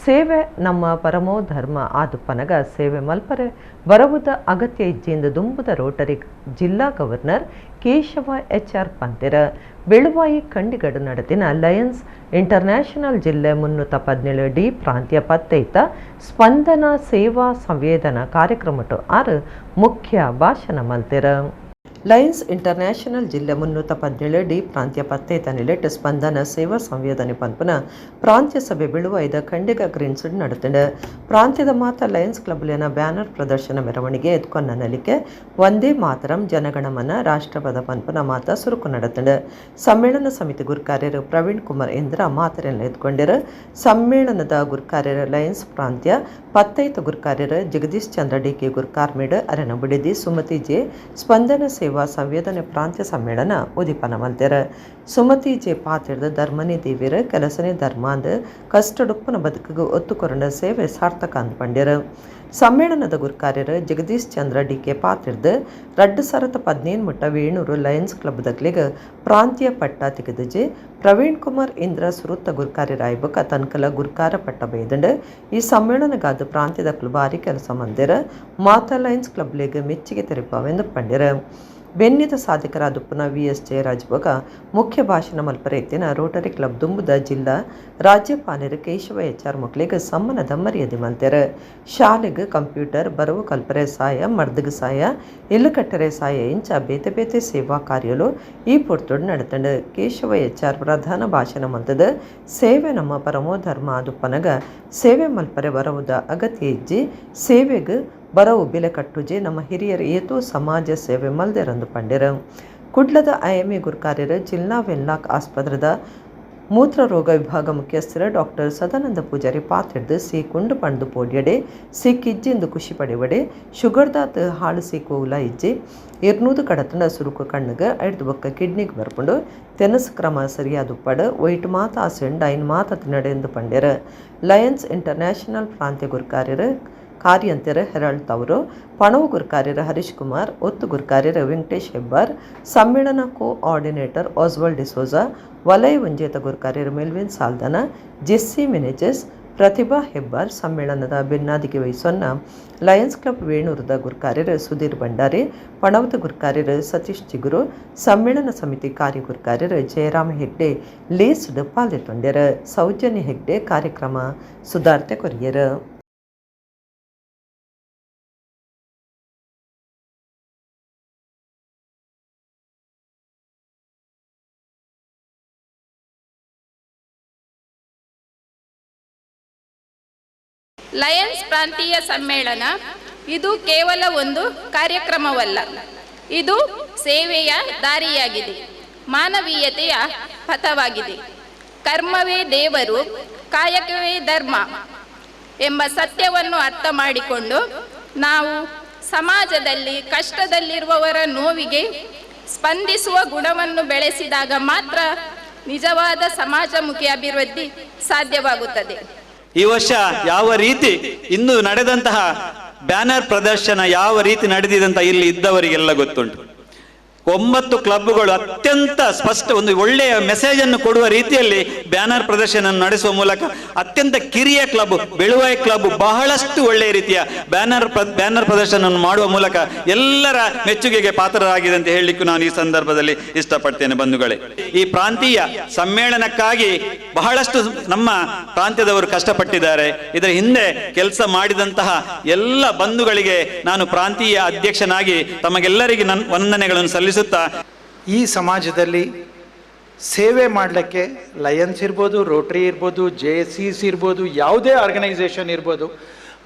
ಸೇವೆ ನಮ್ಮ ಪರಮೋ ಧರ್ಮ ಆದು ಪನಗ ಸೇವೆ ಮಲ್ಪರೆ ಬರವುದ ಅಗತ್ಯ ಇಜ್ಜಿಂದ ದುಂಬುದ ರೋಟರಿ ಜಿಲ್ಲಾ ಗವರ್ನರ್ ಕೇಶವ HR ಪಂತೆರ ಬೆಳುವಾಯಿ ಕಂಡಿಗಡು ನಡೆದಿನ ಲಯನ್ಸ್ ಇಂಟರ್ನ್ಯಾಷನಲ್ ಜಿಲ್ಲೆ 317D ಪ್ರಾಂತ್ಯ ಪತ್ತೈತ ಸ್ಪಂದನ ಸೇವಾ ಸಂವೇದನಾ ಕಾರ್ಯಕ್ರಮಟು ಆರು ಮುಖ್ಯ ಭಾಷಣ ಮಲ್ತಿರ. ಲಯನ್ಸ್ ಇಂಟರ್ನ್ಯಾಷನಲ್ ಜಿಲ್ಲೆ 317D ಪ್ರಾಂತ್ಯ ಪತ್ತೈತ ನಿಲೆಟ್ ಸ್ಪಂದನ ಸೇವಾ ಸಂವೇದನೆ ಪಂಪನ ಪ್ರಾಂತ್ಯ ಸಭೆ ಬೆಳುವಾಯ್ದ ಖಂಡಿಗ ಗ್ರೀನ್ಸುಡ್ ನಡೆತಿದೆ. ಪ್ರಾಂತ್ಯದ ಮಾತ ಲಯನ್ಸ್ ಕ್ಲಬ್ಲಿನ ಬ್ಯಾನರ್ ಪ್ರದರ್ಶನ ಮೆರವಣಿಗೆ ಎತ್ಕೊಂಡ ನಲಿಕೆ ಒಂದೇ ಮಾತರಂ ಜನಗಣಮನ ರಾಷ್ಟ್ರಪದ ಪಂಪನ ಮಾತ ಸುರುಕು ನಡೆತಿದೆ. ಸಮ್ಮೇಳನ ಸಮಿತಿ ಗುರುಕಾರ್ಯರು ಪ್ರವೀಣ್ ಕುಮಾರ್ ಇಂದ್ರ ಮಾತರೆಲ್ಲ ಎತ್ಕೊಂಡಿರು. ಸಮ್ಮೇಳನದ ಗುರುಕಾರ್ಯರು ಲಯನ್ಸ್ ಪ್ರಾಂತ್ಯ ಪತ್ತೈತ ಗುರುಕಾರ್ಯರು ಜಗದೀಶ್ ಚಂದ್ರ ಡಿಕೆ ಗುರುಕಾರ್ಮೇಡ್ ಅರೆನ ಬಿಡಿದಿ ಸುಮತಿ ಜೆ ಸ್ಪಂದನ ಸೇವಾ ಸಂವೇದನೆ ಪ್ರಾಂತ್ಯ ಸಮ್ಮೇಳನ ಉದಿಪನ ಮಲ್ತೆರ. ಸುಮತಿ ಜೆ ಪಾತ್ರದ ಧರ್ಮನೇ ದೇವಿರ ಕೆಲಸನೇ ಧರ್ಮ ಅಂದ್ ಕಷ್ಟಡುಪ್ಪನ ಬದುಕಿಗೆ ಒತ್ತುಕೊಂಡ ಸೇವೆ ಸಾರ್ಥಕ ಅಂದ್ಪಂಡ್ಯರ. ಸಮ್ಮೇಳನದ ಗುರುಕಾರ್ಯರು ಜಗದೀಶ್ ಚಂದ್ರ ಡಿಕೆ ಪಾತ್ರದ 2017 ಮುಟ್ಟ ವೇಣೂರು ಲಯನ್ಸ್ ಕ್ಲಬ್ದಕ್ಲಿಗೆ ಪ್ರಾಂತ್ಯ ಪಟ್ಟ ತೆಗೆದಜೆ ಪ್ರವೀಣ್ ಕುಮಾರ್ ಇಂದ್ರ ಸುರುತ್ತ ಗುರುಕಾರ್ಯರಾಯ್ಬಕ ತನ್ಕಲ ಗುರುಕಾರ ಪಟ್ಟ ಬೈದಂಡ ಈ ಸಮ್ಮೇಳನಗಾದ ಪ್ರಾಂತ್ಯದ ಭಾರಿ ಕೆಲಸ ಮಂದಿರ ಮಾತಾ ಲಯನ್ಸ್ ಕ್ಲಬ್ಲಿಗೆ ಮೆಚ್ಚುಗೆ ತೆರಪಾವೆಂದು ಪಂಡ್ಯರ. ಬೆನ್ನಿದ ಸಾಧಕರಾದುಪ್ಪನ VS ಜಯರಾಜ್ಬಗ ಮುಖ್ಯ ಭಾಷಣ ಮಲ್ಪರ ಎತ್ತಿನ ರೋಟರಿ ಕ್ಲಬ್ ದುಂಬುದ ಜಿಲ್ಲಾ ರಾಜ್ಯಪಾಲರು ಕೇಶವ HR ಮಕ್ಕಳಿಗೆ ಸಮ್ಮನದ ಮರ್ಯಾದೆ ಮಲ್ತೆರ. ಶಾಲೆಗೆ ಕಂಪ್ಯೂಟರ್ ಬರವು ಕಲ್ಪರೆ ಸಹಾಯ ಮರ್ದಗ ಸಹಾಯ ಇಲ್ಲು ಕಟ್ಟರೆ ಸಹಾಯ ಇಂಚ ಬೇತೆ ಬೇತೆ ಸೇವಾ ಕಾರ್ಯಲು ಈ ಪೊರ್ತೊಡು ನಡೆತಂಡ. ಕೇಶವ HR ಪ್ರಧಾನ ಭಾಷಣ ಮಲ್ತದ ಸೇವೆ ನಮ್ಮ ಪರಮೋ ಧರ್ಮ ಆದುಪ್ಪನಗ ಸೇವೆ ಮಲ್ಪರೆ ಬರವುದ ಅಗತ್ಯ ಇಜ್ಜಿ ಸೇವೆಗೆ ಬರವು ಬೆಲೆ ಕಟ್ಟುಜೆ ನಮ್ಮ ಹಿರಿಯರು ಏತೋ ಸಮಾಜ ಸೇವೆ ಮಲ್ದೆರಂದು ಪಂಡಿರ. ಕುಡ್ಲದ IMA ಗುರುಕಾರ್ಯರು ಜಿಲ್ಲಾ ವೆನ್ಲಾಕ್ ಆಸ್ಪತ್ರೆದ ಮೂತ್ರ ರೋಗ ವಿಭಾಗ ಮುಖ್ಯಸ್ಥರ ಡಾಕ್ಟರ್ ಸದಾನಂದ ಪೂಜಾರಿ ಪಾತ್ರೆಡ್ದು ಸಿ ಕುಂಡು ಪಂಡು ಪೋಡ್ಯಡೆ ಸಿ ಕಿಜ್ಜಿಂದು ಖುಷಿ ಪಡೆವಡೆ ಶುಗರ್ದಾತ್ ಹಾಳು ಸಿ ಕೋವುಲ ಇಜ್ಜಿ 200 ಕಡತನ ಸುರುಕು ಕಣ್ಣಿಗೆ 5 ಬೊಕ್ಕ ಕಿಡ್ನಿಗೆ ಬರ್ಕೊಂಡು ತೆನಸು ಕ್ರಮ ಸರಿಯಾದ ಉಪ್ಪಡು ಒಯ್ಟ್ ಮಾತ ಆಸೆಂಡ್ ಐನ್ ಮಾತ ತಿನ್ನಡೆ ಎಂದು ಪಂಡ್ಯರ. ಲಯನ್ಸ್ ಇಂಟರ್ನ್ಯಾಷನಲ್ ಪ್ರಾಂತ್ಯ ಗುರುಕಾರ್ಯರು ಕಾರ್ಯಂತರ ಹೆರಾಲ್ಡ್ ತವರು ಪಣವು ಗುರುಕಾರ್ಯರ ಹರೀಶ್ ಕುಮಾರ್ ಒತ್ತು ಗುರುಕಾರ್ಯರ ವೆಂಕಟೇಶ್ ಹೆಬ್ಬಾರ್ ಸಮ್ಮೇಳನ ಕೋಆರ್ಡಿನೇಟರ್ ಆಸ್ವಾಲ್ಡ್ ಡಿಸೋಜಾ ವಲಯ ವಂಜೇತ ಗುರುಕಾರ್ಯರು ಮೆಲ್ವಿನ್ ಸಾಲ್ದನ ಜೆಸ್ಸಿ ಮೆನೇಜಸ್ ಪ್ರತಿಭಾ ಹೆಬ್ಬಾರ್ ಸಮ್ಮೇಳನದ ಬೆನ್ನಾದಿಗೆ ವಹಿಸೊನ್ನ ಲಯನ್ಸ್ ಕ್ಲಬ್ ವೇಣೂರದ ಗುರುಕಾರ್ಯರು ಸುಧೀರ್ ಭಂಡಾರಿ ಪಣವದ ಗುರುಕಾರ್ಯರು ಸತೀಶ್ ಚಿಗುರು ಸಮ್ಮೇಳನ ಸಮಿತಿ ಕಾರ್ಯ ಗುರುಕಾರ್ಯರು ಜಯರಾಮ ಹೆಗ್ಡೆ ಲೇಸ್ಡ್ ಪಾಲ್ದೆತೊಂಡ್ಯರ. ಸೌಜನ್ಯ ಹೆಗ್ಡೆ ಕಾರ್ಯಕ್ರಮ ಸುಧಾರ್ತೆ ಕೊರಿಯರ. ಲಯನ್ಸ್ ಪ್ರಾಂತೀಯ ಸಮ್ಮೇಳನ ಇದು ಕೇವಲ ಒಂದು ಕಾರ್ಯಕ್ರಮವಲ್ಲ, ಇದು ಸೇವೆಯ ದಾರಿಯಾಗಿದೆ, ಮಾನವೀಯತೆಯ ಪಥವಾಗಿದೆ. ಕರ್ಮವೇ ದೇವರು, ಕಾಯಕವೇ ಧರ್ಮ ಎಂಬ ಸತ್ಯವನ್ನು ಅರ್ಥ ಮಾಡಿಕೊಂಡು ನಾವು ಸಮಾಜದಲ್ಲಿ ಕಷ್ಟದಲ್ಲಿರುವವರ ನೋವಿಗೆ ಸ್ಪಂದಿಸುವ ಗುಣವನ್ನು ಬೆಳೆಸಿದಾಗ ಮಾತ್ರ ನಿಜವಾದ ಸಮಾಜಮುಖಿ ಅಭಿವೃದ್ಧಿ ಸಾಧ್ಯವಾಗುತ್ತದೆ. ಈ ವರ್ಷ ಯಾವ ರೀತಿ ಇಂದು ನಡೆದಂತಹ ಬ್ಯಾನರ್ ಪ್ರದರ್ಶನ ಯಾವ ರೀತಿ ನಡೆದಿದೆ ಅಂತ ಇಲ್ಲಿ ಇದ್ದವರಿಗೆಲ್ಲ ಗೊತ್ತುಂಟು. 9 ಕ್ಲಬ್ಗಳು ಅತ್ಯಂತ ಸ್ಪಷ್ಟ ಒಂದು ಒಳ್ಳೆಯ ಮೆಸೇಜ್ ಅನ್ನು ಕೊಡುವ ರೀತಿಯಲ್ಲಿ ಬ್ಯಾನರ್ ಪ್ರದರ್ಶನ ನಡೆಸುವ ಮೂಲಕ ಅತ್ಯಂತ ಕಿರಿಯ ಕ್ಲಬ್ ಬೆಳುವಾಯಿ ಕ್ಲಬ್ ಬಹಳಷ್ಟು ಒಳ್ಳೆಯ ರೀತಿಯ ಬ್ಯಾನರ್ ಪ್ರದರ್ಶನವನ್ನು ಮಾಡುವ ಮೂಲಕ ಎಲ್ಲರ ಮೆಚ್ಚುಗೆಗೆ ಪಾತ್ರರಾಗಿದೆ ಅಂತ ಹೇಳಲಿಕ್ಕೂ ನಾನು ಈ ಸಂದರ್ಭದಲ್ಲಿ ಇಷ್ಟಪಡ್ತೇನೆ. ಬಂಧುಗಳೇ, ಈ ಪ್ರಾಂತೀಯ ಸಮ್ಮೇಳನಕ್ಕಾಗಿ ಬಹಳಷ್ಟು ನಮ್ಮ ಪ್ರಾಂತ್ಯದವರು ಕಷ್ಟಪಟ್ಟಿದ್ದಾರೆ. ಇದರ ಹಿಂದೆ ಕೆಲಸ ಮಾಡಿದಂತಹ ಎಲ್ಲ ಬಂಧುಗಳಿಗೆ ನಾನು ಪ್ರಾಂತೀಯ ಅಧ್ಯಕ್ಷನಾಗಿ ತಮಗೆಲ್ಲರಿಗೆ ನನ್ನ ವಂದನೆಗಳನ್ನು ಸಲ್ಲಿಸುತ್ತೇನೆ. ಈ ಸಮಾಜದಲ್ಲಿ ಸೇವೆ ಮಾಡಲಿಕ್ಕೆ ಲಯನ್ಸ್ ಇರ್ಬೋದು, ರೋಟರಿ ಇರ್ಬೋದು, JSCs ಇರ್ಬೋದು, ಯಾವುದೇ ಆರ್ಗನೈಸೇಷನ್ ಇರ್ಬೋದು,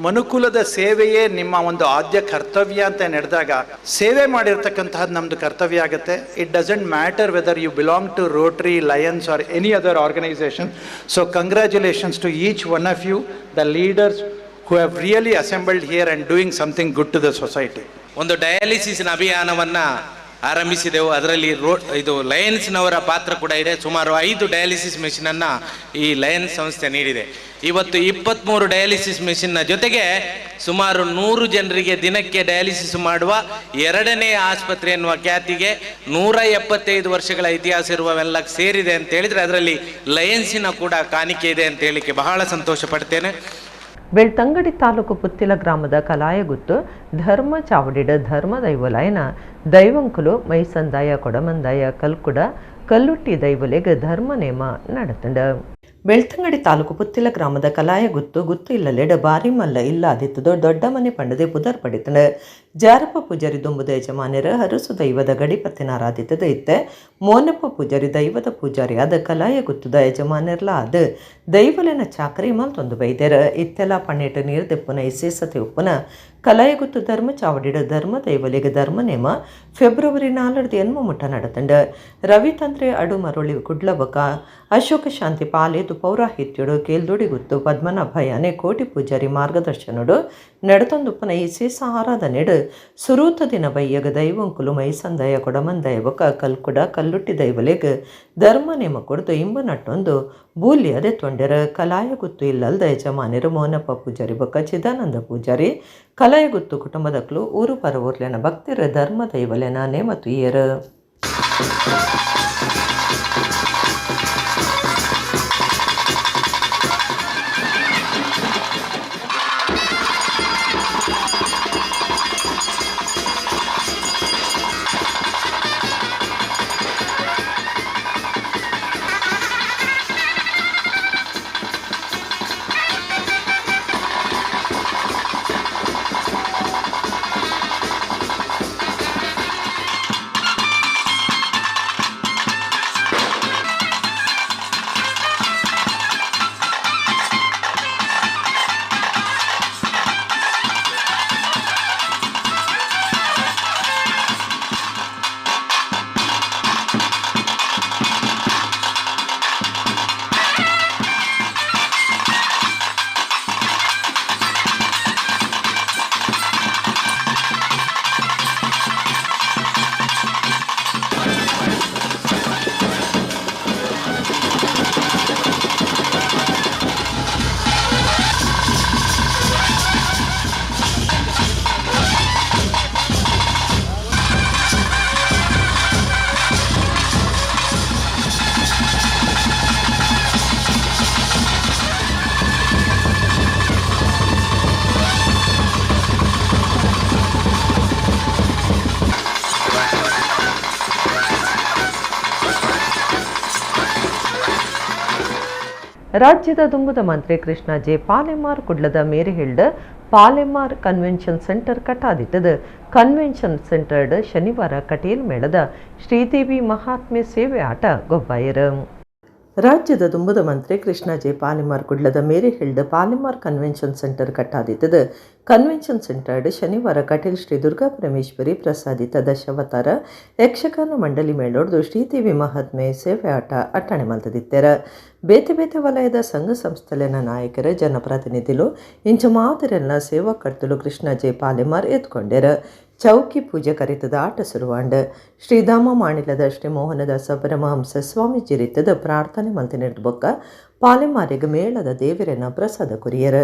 ಮನುಕುಲದ ಸೇವೆಯೇ ನಿಮ್ಮ ಒಂದು ಆದ್ಯ ಕರ್ತವ್ಯ ಅಂತ ನಡೆದಾಗ ಸೇವೆ ಮಾಡಿರ್ತಕ್ಕಂತಹದ್ದು ನಮ್ಮದು ಕರ್ತವ್ಯ ಆಗುತ್ತೆ. It doesn't matter whether you belong to Rotary, Lions or any other organisation. So congratulations to each one of you, the leaders who have really assembled here and doing something good to the society. ಒಂದು dialysis ಅಭಿಯಾನವನ್ನ ಆರಂಭಿಸಿದೆವು. ಅದರಲ್ಲಿ ಇದು ಲಯನ್ಸ್ನವರ ಪಾತ್ರ ಕೂಡ ಇದೆ. ಸುಮಾರು 5 dialysis machine ಅನ್ನ ಈ Lions ಸಂಸ್ಥೆ ನೀಡಿದೆ. ಇವತ್ತು 23 ಡಯಾಲಿಸಿಸ್ ಮೆಷಿನ್ನ ಜೊತೆಗೆ ಸುಮಾರು 100 ಜನರಿಗೆ ದಿನಕ್ಕೆ ಡಯಾಲಿಸಿಸ್ ಮಾಡುವ 2ನೇ ಆಸ್ಪತ್ರೆ ಎನ್ನುವ ಖ್ಯಾತಿಗೆ 175 ವರ್ಷಗಳ ಇತಿಹಾಸ ಇರುವವೆಲ್ಲ ಸೇರಿದೆ ಅಂತ ಹೇಳಿದ್ರೆ ಅದರಲ್ಲಿ ಲಯನ್ಸಿನ ಕೂಡ ಕಾಣಿಕೆ ಇದೆ ಅಂತ ಹೇಳಿಕ್ಕೆ ಬಹಳ ಸಂತೋಷ ಪಡ್ತೇನೆ. ಬೆಳ್ತಂಗಡಿ ತಾಲೂಕು ಪುತ್ತಿಲ ಗ್ರಾಮದ ಕಲಾಯಗುತ್ತು ಧರ್ಮ ಚಾವಡಿಡ ಧರ್ಮ ದೈವಲಾಯನ ದೈವಂಕುಲು ಮೈಸಂದಾಯ ಕೊಡಮಂದಾಯ ಕಲ್ಕುಡ ಕಲ್ಲುಟ್ಟಿ ದೈವಲೆಗ್ ಧರ್ಮ ನೇಮ ನಡೆತಂಡ. ಬೆಳ್ತಂಗಡಿ ತಾಲೂಕು ಪುತ್ತಿಲ ಗ್ರಾಮದ ಕಲಾಯ ಗುತ್ತು ಇಲ್ಲಲೆಡ ಬಾರಿ ಮಲ್ಲ ಇಲ್ಲಾದಿತ್ತದು ದೊಡ್ಡ ಮನೆ ಪಂಡದೆ ಪುದರ್ ಪಡಿತಂಡ ಜಾರಪ್ಪ ಪೂಜಾರಿ ದುಂಬುದ ಯಜಮಾನ್ಯರ ಹರಸು ದೈವದ ಗಡಿಪತ್ತಿನಾರಾದಿತ್ತದ ಇತ್ತೆ ಮೋನಪ್ಪ ಪೂಜಾರಿ ದೈವದ ಪೂಜಾರಿ ಆದ ಕಲಾಯ ಗುತ್ತುದ ಯಜಮಾನ್ಯರ್ಲ ಆದ ದೈವಲೆನ ಚಾಕರಿ ಮಲ್ತೊಂದು ಬೈದೆರ ಇತ್ತೆಲ್ಲ ಪಣ್ಣೆಟ ನೀರು ತೆಪ್ಪುನ ಇಸೇಸತೆ ಉಪ್ಪುನ ಕಲಾಯ ಗುತ್ತು ಧರ್ಮ ಚಾವಡಿಡ ಧರ್ಮ ದೈವಲೆಗೆ ಧರ್ಮ ನೇಮ ಫೆಬ್ರವರಿ 4 ಮುಟ್ಟ ನಡೆತಂಡ ರವಿ ತಂತ್ರೆ ಅಡು ಮರುಳಿ ಕುಡ್ಲಬಕ ಅಶೋಕ ಶಾಂತಿ ಪಾಲೇದು ಪೌರಾಹಿತ್ಯುಡು ಕೇಲ್ದೋಡಿ ಗುತ್ತು ಪದ್ಮನಾಭ ಯಾನೆ ಕೋಟಿ ಪೂಜಾರಿ ಮಾರ್ಗದರ್ಶನಡು ನಡೆತೊಂದುಪ್ಪನ ಇಸೇಸ ಆರಾಧನೆಡು ಸುರೂತ ದಿನ ಬಯ್ಯಗ ದೈವಂಕುಲು ಮೈಸಂದಯ ಕೊಡಮಂದಯ ಬಕ ಕಲ್ಕುಡ ಕಲ್ಲುಟ್ಟಿ ದೈವಲೆಗ್ ಧರ್ಮ ನೇಮ ಕೊಡ್ದು ಇಂಬು ನಟ್ಟೊಂದು ಬೂಲಿ ಅದೇ ತೊಂಡೆರ ಕಲಾಯ ಗುತ್ತು ಇಲ್ಲಲ್ದ ಯಜಮಾನ್ಯರು ಮೋನಪ್ಪ ಪೂಜಾರಿ ಬಕ ಚಿದಾನಂದ ಪೂಜಾರಿ ಕಲಾಯ ಗುತ್ತು ಕುಟುಂಬದಕ್ಲು ಊರು ಪರವೂರ್ಲೆನ ಭಕ್ತಿರ ಧರ್ಮ ದೈವಲೆನ ನೇಮ ತುಯ್ಯರ. ರಾಜ್ಯದ ದುಂಬುದ ಮಂತ್ರಿ ಕೃಷ್ಣ ಜೆ ಪಾಲೆಮಾರ್ ಕುಡ್ಲದ ಮೇರೆ ಹಿಲ್ಡ್ ಪಾಲೆಮಾರ್ ಕನ್ವೆನ್ಷನ್ ಸೆಂಟರ್ ಕಟ್ಟಾದಿತ್ತದ ಕನ್ವೆನ್ಷನ್ ಸೆಂಟರ್ಡ್ ಶನಿವಾರ ಕಟೇಲ್ ಮೇಳದ ಶ್ರೀದೇವಿ ಮಹಾತ್ಮೆ ಸೇವೆ ಆಟ ಗೊಬ್ಬಾಯರ. ರಾಜ್ಯದ ದುಂಬುದ ಮಂತ್ರಿ ಕೃಷ್ಣ ಜೆ ಪಾಲೆಮಾರ್ ಕುಡ್ಲದ ಮೇರೆ ಹಿಲ್ಡ್ ಪಾಲೆಮಾರ್ ಕನ್ವೆನ್ಷನ್ ಸೆಂಟರ್ ಕಟ್ಟಾದಿತ್ತದ ಕನ್ವೆನ್ಷನ್ ಸೆಂಟರ್ಡ್ ಶನಿವಾರ ಕಟೇಲ್ ಶ್ರೀ ದುರ್ಗಾ ಪರಮೇಶ್ವರಿ ಪ್ರಸಾದಿತ ದಶಾವತಾರ ಯಕ್ಷಗಾನ ಮಂಡಳಿ ಮೇಳೋಡ್ದು ಶ್ರೀದೇವಿ ಮಹಾತ್ಮೆ ಸೇವೆ ಆಟ ಅಟ್ಟಣೆ ಮಲ್ತದಿತ್ತೆರ. ಬೇತೆ ಬೇತೆ ವಲಯದ ಸಂಘ ಸಂಸ್ಥೆಲಿನ ನಾಯಕರ ಜನಪ್ರತಿನಿಧಿಗಳು ಇಂಚ ಮಾದರೆಲ್ಲ ಸೇವಾಕರ್ತಲು ಕೃಷ್ಣ ಜೆ ಪಾಲೆಮಾರ್ ಎತ್ಕೊಂಡೆರ. ಚೌಕಿ ಪೂಜೆ ಕರಿತದ ಆಟ ಶುರುವಾಂಡ ಶ್ರೀಧಾಮ ಮಾಣಿಲದ ಶ್ರೀ ಮೋಹನದಾಸ ಪರಮಹಂಸ ಸ್ವಾಮೀಜಿ ರೀತದ ಪ್ರಾರ್ಥನೆ ಮಂತಿನಿರ್ದ ಬೊಕ್ಕ ಪಾಲೆಮಾರಿಗೆ ಮೇಳದ ದೇವರನ್ನ ಪ್ರಸಾದ ಕುರಿಯರ.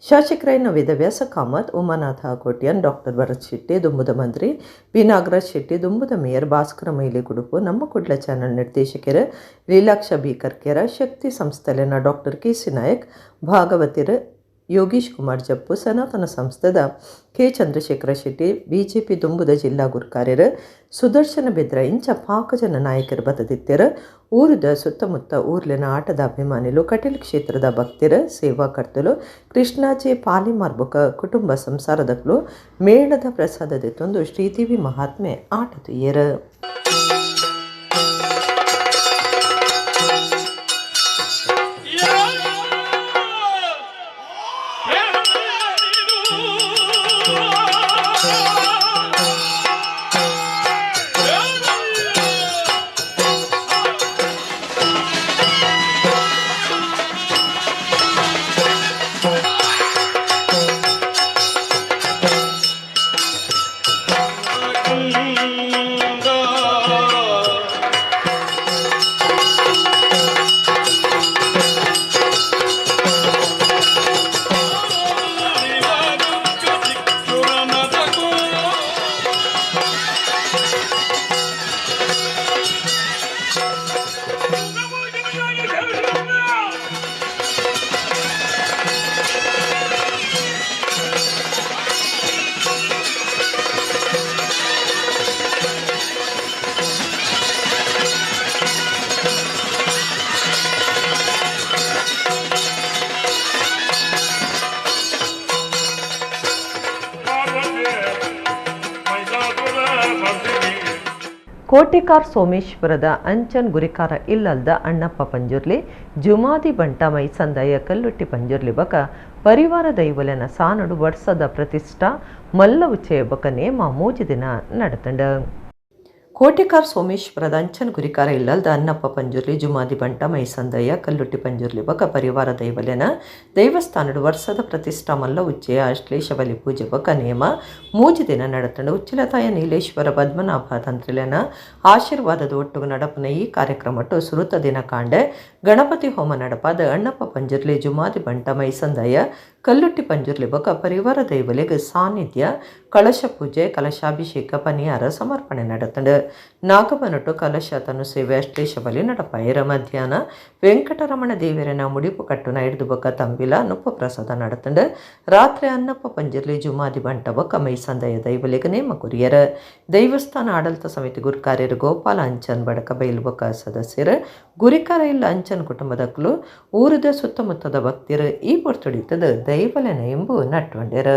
ಶಾಸಕರೈನ ವೇದವ್ಯಾಸ ಕಾಮತ್, ಉಮಾನಾಥ ಕೋಟ್ಯನ್, ಡಾಕ್ಟರ್ ಭರತ್ ಶೆಟ್ಟಿ, ದುಂಬುದ ಮಂತ್ರಿ ಪಿ ನಾಗರಾಜ್ ಶೆಟ್ಟಿ, ದುಂಬುದ ಮೇಯರ್ ಭಾಸ್ಕರ ಮೈಲಿ ಗುಡುಪು, ನಮ್ಮ ಕುಡ್ಲ ಚಾನಲ್ ನಿರ್ದೇಶಕರ ಲೀಲಾಕ್ಷ ಬಿ ಕರ್ಕೆರ, ಶಕ್ತಿ ಸಂಸ್ಥೆಲಿನ ಡಾಕ್ಟರ್ ಕೆ.ಸಿ. ನಾಯಕ್, ಭಾಗವತಿರ ಯೋಗೀಶ್ ಕುಮಾರ್ ಜಪ್ಪು, ಸನಾತನ ಸಂಸ್ಥೆದ ಕೆ. ಚಂದ್ರಶೇಖರ ಶೆಟ್ಟಿ, ಬಿಜೆಪಿ ದುಂಬುದ ಜಿಲ್ಲಾ ಗುರುಕಾರ್ಯರ ಸುದರ್ಶನ ಬೆದ್ರ ಇಂಚ ಪಾಕಜನ ನಾಯಕರು ಬತದಿತ್ತರ. ಊರದ ಸುತ್ತಮುತ್ತ ಊರ್ಲಿನ ಆಟದ ಅಭಿಮಾನಿಗಳು, ಕಟೀಲ್ ಕ್ಷೇತ್ರದ ಭಕ್ತರ, ಸೇವಾಕರ್ತಲು, ಕೃಷ್ಣಾಜೆ ಪಾಲೆಮಾರ್ ಬೊಕ ಕುಟುಂಬ ಸಂಸಾರದಕ್ಕಲು ಮೇಳದ ಪ್ರಸಾದದೆತ್ತೊಂದು ಶ್ರೀದೇವಿ ಮಹಾತ್ಮೆ ಆಟ ತುಯ್ಯರ. ಕೋಟಿಕಾರ್ ಸೋಮೇಶ್ವರದ ಅಂಚನ್ ಗುರಿಕಾರ ಇಲ್ಲಲ್ದ ಅಣ್ಣಪ್ಪ ಪಂಜುರ್ಲಿ ಜುಮಾದಿ ಬಂಟ ಮೈಸಂದಾಯ ಕಲ್ಲುಟ್ಟಿ ಪಂಜುರ್ಲಿ ಬಕ ಪರಿವಾರ ದೈವಲೆನ ಸಾನಡು ವರ್ಷದ ಪ್ರತಿಷ್ಠಾ ಮಲ್ಲವು ಬಕ ನೇಮ ಮೂಜಿ ದಿನ ನಡೆತಂಡ ಕೋಟಿಕಾರ್ ಸೋಮೇಶ್ವರದ ಅಂಚನ್ ಗುರಿಕಾರ ಇಲ್ಲಲ್ದ ಅನ್ನಪ್ಪ ಪಂಜುರ್ಲಿ ಜುಮಾದಿ ಬಂಟ ಮೈಸಂದಯ್ಯ ಕಲ್ಲುಟ್ಟಿ ಪಂಜುರ್ಲಿ ಬಕ ಪರಿವಾರ ದೈವಲೆನ ದೈವಸ್ಥಾನಡು ವರ್ಷದ ಪ್ರತಿಷ್ಠಾ ಮಲ್ಲ ಉಚ್ಚೆಯ ಅಶ್ಲೇಷ ಬಲಿ ಪೂಜೆ ಬಕ ನೇಮ ಮೂಜಿ ದಿನ ನಡೆತಂಡ ಉಚ್ಚಿಲತಾಯ ನೀಲೇಶ್ವರ ಪದ್ಮನಾಭ ತಂತ್ರಿಲೆನ ಆಶೀರ್ವಾದದ ಒಟ್ಟುಗು ನಡಪನ ಈ ಕಾರ್ಯಕ್ರಮಟ್ಟು ಸುರುತ ದಿನ ಕಾಂಡೆ ಗಣಪತಿ ಹೋಮ ನಡಪಾದ ಅಣ್ಣಪ್ಪ ಪಂಜುರ್ಲಿ ಜುಮಾದಿ ಬಂಟ ಮೈಸಂದಯ್ಯ ಕಲ್ಲುಟ್ಟಿ ಪಂಜುರ್ಲಿ ಬಕ ಪರಿವಾರ ದೈವಲೆಗೆ ಸಾನ್ನಿಧ್ಯ ಕಳಶ ಪೂಜೆ ಕಲಶಾಭಿಷೇಕ ಪನಿಯಾರ ಸಮರ್ಪಣೆ ನಡೆತಂಡ ನಾಗಬನಟ್ಟು ಕಲಶ ತನು ಸೇವೆ ಅಶ್ಲೇಷ ಬಲಿ ನಡಪಾಯರ ಮಧ್ಯಾಹ್ನ ವೆಂಕಟರಮಣ ದೇವರನ ಮುಡಿಪು ಕಟ್ಟುನ ಹಿಡಿದು ಬಕ ತಂಬಿಲ ನುಪ್ಪ ಪ್ರಸಾದ ನಡೆತಂಡ ರಾತ್ರಿ ಅನ್ನಪ್ಪ ಪಂಜುರ್ಲಿ ಜುಮಾದಿ ಬಂಟ ಬಕ ಮೈಸಂದಯ ದೈವಲೆಗೆ ನೇಮ ಕುರಿಯರ ದೈವಸ್ಥಾನ ಆಡಳಿತ ಸಮಿತಿ ಗುರುಕಾರ್ಯರು ಗೋಪಾಲ ಅಂಚನ್ ಬಡಕ ಬೈಲ್ಬಕ ಸದಸ್ಯರು ಗುರಿಕಾರ ಇಲ್ಲ ಅಂಚನ್ ಕುಟುಂಬದಕ್ಕಲು ಊರದ ಸುತ್ತಮುತ್ತದ ಭಕ್ತಿಯರು ಈ ಪೊರ್ತುಡಿತದ ದೈವಲೆನ ಎಂಬು ನಟ್ಕೊಂಡ್ಯರ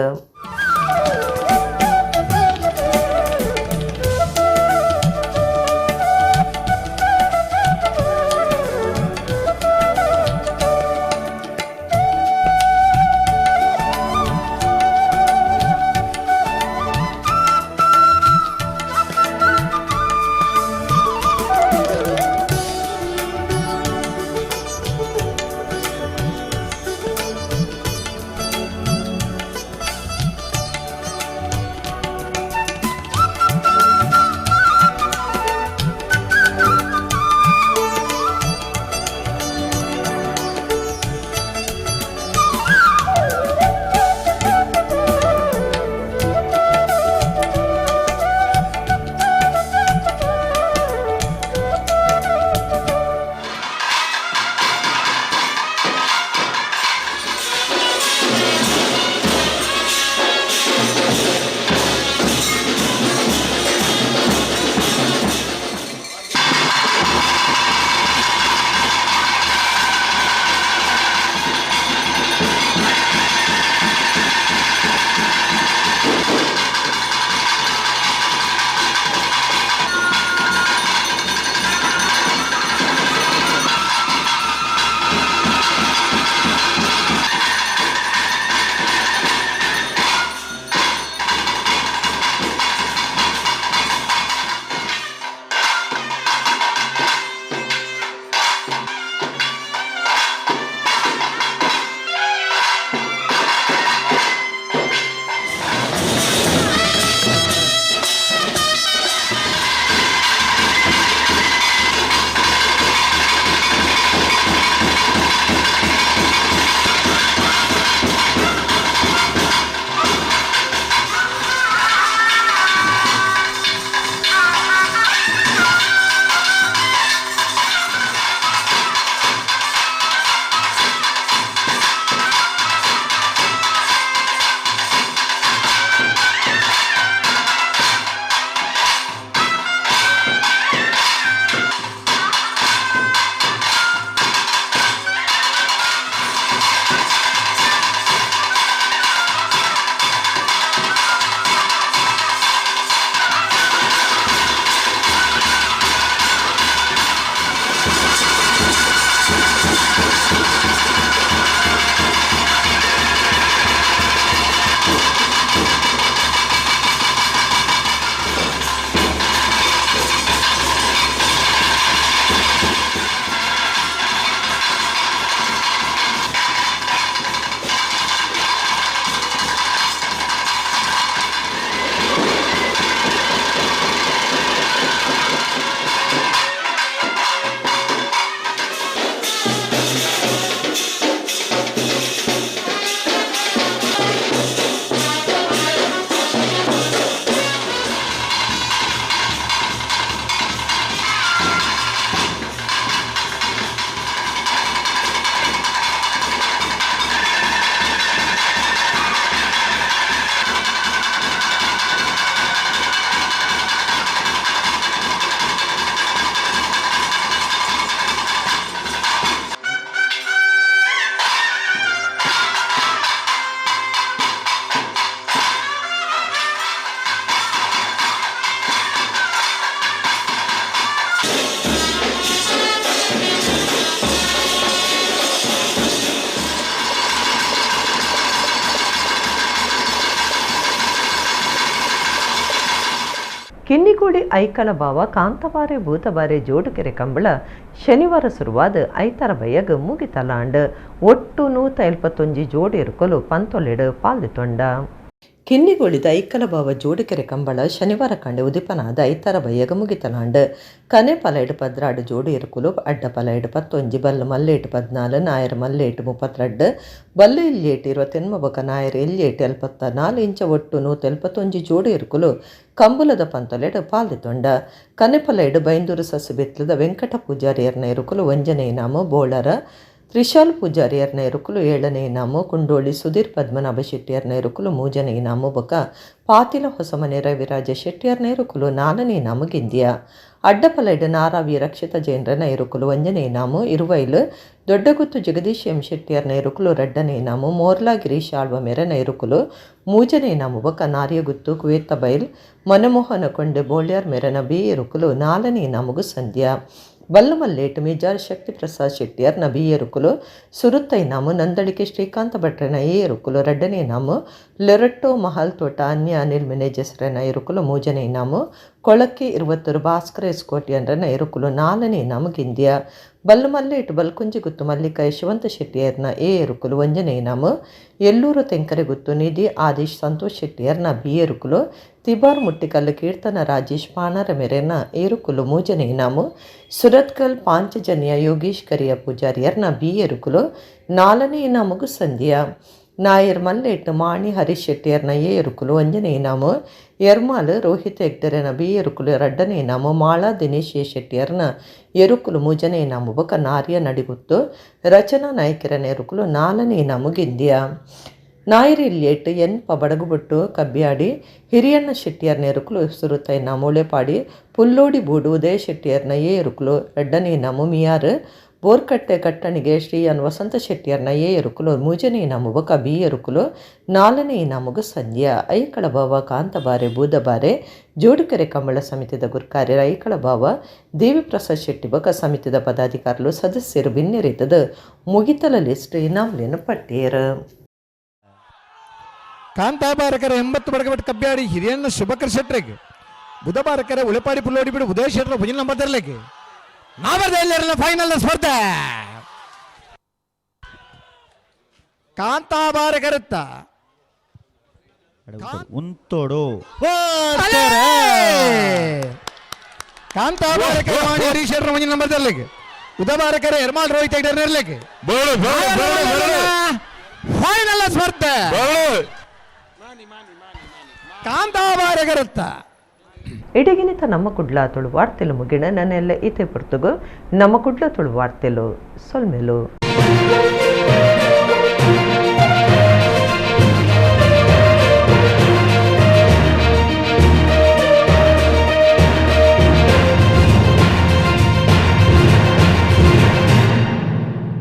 ಕಿನ್ನಿಗೂಡಿ ಐಕಳ ಭಾವ ಕಾಂತಬಾರೆ ಭೂತಬಾರೆ ಜೋಡುಕೆರೆ ಕಂಬಳ ಶನಿವಾರ ಶುರುವಾದ ಐತರ ಬಯ್ಯಗ ಮುಗಿತಲಾಂಡ್ ಒಟ್ಟು 171 ಜೋಡಿ ಇರುಕಲು ಪಂತೊಲೆಡು ಪಾಲ್ದಿತೊಂಡ. ಕಿನ್ನಿಗೋಳಿದ ಐಕ್ಕಲ ಭಾವ ಜೋಡುಕೆರೆ ಕಂಬಳ ಶನಿವಾರ ಕಂಡು ಉದಿಪನಾದ ಐತರ ಬಯ್ಯಗ ಮುಗಿತಲಾಂಡ್ ಕನೆ ಪಲೈಡು 16 ಜೋಡಿ ಇರುಕುಲು ಅಡ್ಡ ಪಲೈಡು 11 ಬಲ್ಲು ಮಲ್ಲೇಟು 14 ನಾಯರ್ ಮಲ್ಲೇಟು 32 ಬಲ್ಲು ಇಲ್ಲೇಟು 28 ಬೊಕ ನಾಯರ್ ಇಲ್ಲೇಟು 74 ಇಂಚ ಒಟ್ಟು 171 ಜೋಡಿ ಇರುಕುಲು ಕಂಬುಲದ ಪಂತೊಲೆಡು ಪಾಲ್ದಿತೊಂಡ. ಕನೆ ಪಲೈಡು ಬೈಂದೂರು ಸಸು ಬೆತ್ಲದ ವೆಂಕಟ ಪೂಜಾರಿಯರ್ನ ಇರುಕುಲು ವಂಜನೆ ನಾಮ ಬೋಳರ ತ್ರಿಶಾಲ್ ಪೂಜಾರಿಯರ್ನ ಇರುಕುಲು 7ನೇ ಇನಾಮು ಕುಂಡೋಳಿ ಸುಧೀರ್ ಪದ್ಮನಾಭ ಶೆಟ್ಟಿಯರ್ನ ಇರುಕುಲು 3ನೇ ಇನಾಮು ಬೊಕ ಪಾತಿಲ ಹೊಸಮನೆ ರವಿರಾಜ ಶೆಟ್ಟಿಯರ್ನ ಇರುಕುಲು 4ನೇ ಇನಾಮು ಗಿಂದಿಯ. ಅಡ್ಡಪಲೈಡು ನಾರಾವಿ ರಕ್ಷಿತ ಜೈನ್ರನ ಇರುಕುಲು 1ನೇ ಇನಾಮು ಇರುವೈಲು ದೊಡ್ಡಗುತ್ತು ಜಗದೀಶ್ ಎಂ ಶೆಟ್ಟಿಯರ್ನ ಇರುಕುಲು 2ನೇ ಇನಾಮು ಮೋರ್ಲಾ ಗಿರೀಶ್ ಆಳ್ವ ಮೆರನ ಇರುಕುಲು 3ನೇ ಇನಾಮು ಬೊಕ ನಾರ್ಯಗುತ್ತು ಕುವೇತ ಬೈಲ್ ಮನಮೋಹನ ಕೊಂಡೆ ಬೋಳ್ಯಾರ್ ಮೆರನ ಬಿ ಇರುಕುಲು 4ನೇ ಇನಾಮುಗು ಸಂಧ್ಯಾ. ಬಲ್ಲು ಮಲ್ಲೇಟು ಮೇಜಾರ್ ಶಕ್ತಿ ಪ್ರಸಾದ್ ಶೆಟ್ಟಿಯರ್ನ ಬಿ ಇರುಕುಲು ಸುರುತ್ತ ಇನಾಮು ನಂದಳಿಕೆ ಶ್ರೀಕಾಂತ ಭಟ್ರನ ಎ ಇರುಕುಲು 2ನೇ ಇನಾಮು ಲೆರಟ್ಟೋ ಮಹಲ್ ತೋಟ ಅನ್ಯ ಅನಿಲ್ ಮೆನೇಜಸ್ರನ ಇರುಕುಲು 3ನೇ ಇನಾಮು ಕೊಳಕ್ಕೆ 20 ಭಾಸ್ಕರ ಎಸ್ಕೋಟಿಯನ್ರನ ಇರುಕುಲು 4ನೇ ಇನಾಮು ಗಿಂದಿಯ. ಬಲ್ಲು ಮಲ್ಲೇಟು ಬಲ್ಕುಂಜಿಗುತ್ತು ಮಲ್ಲಿಕ ಯಶವಂತ ಶೆಟ್ಟಿಯರ್ನ ಎ ಇರುಕುಲು 1ನೇ ಇನಾಮು ಎಲ್ಲೂರು ತೆಂಕರೆಗುತ್ತು ನಿಧಿ ಆದಿಶ್ ಸಂತೋಷ್ ಶೆಟ್ಟಿಯರ್ನ ಬಿ ಇರುಕುಲು ತಿಬಾರ್ ಮುಟ್ಟಿಕಲ್ಲು ಕೀರ್ತನ ರಾಜೇಶ್ ಪಾಣರ ಮೆರೆನ ಏರುಕುಲು 3ನೇ ಇನಾಮು ಸುರತ್ಕಲ್ ಪಾಂಚಜನ್ಯ ಯೋಗೀಶ್ ಕರಿಯ ಪೂಜಾರಿಯರ್ನ ಬಿ ಇರುಕುಲು 4ನೇ ಇನಾಮುಗು ಸಂಧ್ಯಾ. ನಾಯರ್ ಮಲ್ಲೇಟು ಮಾಣಿ ಹರೀಶ್ ಶೆಟ್ಟಿಯರ್ನ ಎ ಇರುಕುಲು 1ನೇ ಇನಾಮು ಎರ್ಮಾಲ್ ರೋಹಿತ್ ಹೆಗ್ಡೆರನ ಬಿ ಇರುಕುಲು 2ನೇ ಇನಾಮು ಮಾಳಾ ದಿನೇಶ್ ಎ ಶೆಟ್ಟಿಯರ್ನ ಎರುಕುಲು 3ನೇ ಇನಾಮು ಬೊಕ ನಾರ್ಯ ನಡಿಗುತ್ತು ರಚನಾ ನಾಯಕರನ ಎರುಕುಲು 4ನೇ ಇನಾಮು ಗಿಂದಿಯ. ನಾಯರ್ ಇಲ್ಲೇಟು ಎನ್ ಬಡಗುಬೊಟ್ಟು ಕಬ್ಬಿಯಾಡಿ ಹಿರಿಯಣ್ಣ ಶೆಟ್ಟಿಯರ್ನ ಎರುಕುಲು ಸುರುತ್ತ ಇನಾಮು ಉಳೆಪಾಡಿ ಪುಲ್ಲೋಡಿ ಬೂಡು ಉದಯ ಶೆಟ್ಟಿಯರ್ನ ಎ ಇರುಕುಲು 2ನೇ ಇನಾಮು ಮಿಯಾರ್ ಬೋರ್ಕಟ್ಟೆ ಕಟ್ಟಣಿಗೆ ಶ್ರೀ ಎನ್ ವಸಂತ ಶೆಟ್ಟಿಯರ್ನ ಎ ಇರುಕುಲು 3ನೇ ಇನಾಮು ಬೊಕ ಬಿ ಇರುಕುಲು 4ನೇ ಇನಾಮುಗು ಸಂಧ್ಯಾ. ಐಕಳ ಭಾವ ಕಾಂತಬಾರೆ ಬೂದಬಾರೆ ಜೋಡುಕೆರೆ ಕಂಬಳ ಸಮಿತಿದ ಗುರ್ಕಾರ್ಯರ ಐಕಳ ಭಾವ ದೇವಿ ಪ್ರಸಾದ್ ಶೆಟ್ಟಿ ಬೊಕ ಸಮಿತಿದ ಪದಾಧಿಕಾರುಲು ಸದಸ್ಯರು ಭಿನ್ನರಿತದ ಮುಗಿತಲ ಲಿಸ್ಟ್ ಇನಾಮ್ಲೇನು ಪಟ್ಟೇರು. ಕಾಂತಾಬಾರಕರ 80 ಬಡಗಬಟ್ಟು ಕಬ್ಬ್ಯಾಡಿ ಹಿರಿಯಣ್ಣ ಶುಭಕರ್ ಶೆಟ್ರಿಗೆ ಬುಧಬಾರಕರ ಉಳೆಪಾಡಿ ಪುಲ್ಲೋಡಿ ಬಿಡು ಉದಯ ಶೆಟ್ರ ಭುಜನ ನಂಬರ್ ತರಲಿಕ್ಕೆ ನಾವರ್ದಲ್ಲಿರಲ್ಲ ಫೈನಲ್ ಸ್ಪರ್ಧೆ ಕಾಂತಾಬಾರಕರತ್ತ ಉಂತೋಡು ಕಾಂತಾಬಾರಕರ ಮಾಡಿ ಹರೀಶ್ ಶೆಟ್ರ ಭುಜನ ನಂಬರ್ ತರಲಿಕ್ಕೆ ಉದಬಾರಕರ ಎರ್ಮಾಲ್ ರೋಹಿತ್ ಹೆಗ್ಡೆರ್ ಇರಲಿಕ್ಕೆ ಫೈನಲ್ ಸ್ಪರ್ಧೆ ಕಾಂತಾಬಾರಕರತ್ತ ಇಡಗಿನಿತ ನಮ್ಮ ಕುಡ್ಲ ತುಳು ವಾರ್ತೆಲು ಮುಗಿಣ ನನ್ನೆಲ್ಲ ಈತೆ ಪುರ್ತುಗು ನಮ್ಮ ಕುಡ್ಲ ತುಳು ವಾರ್ತೆಲು ಸೊಲ್ಮೆಲು.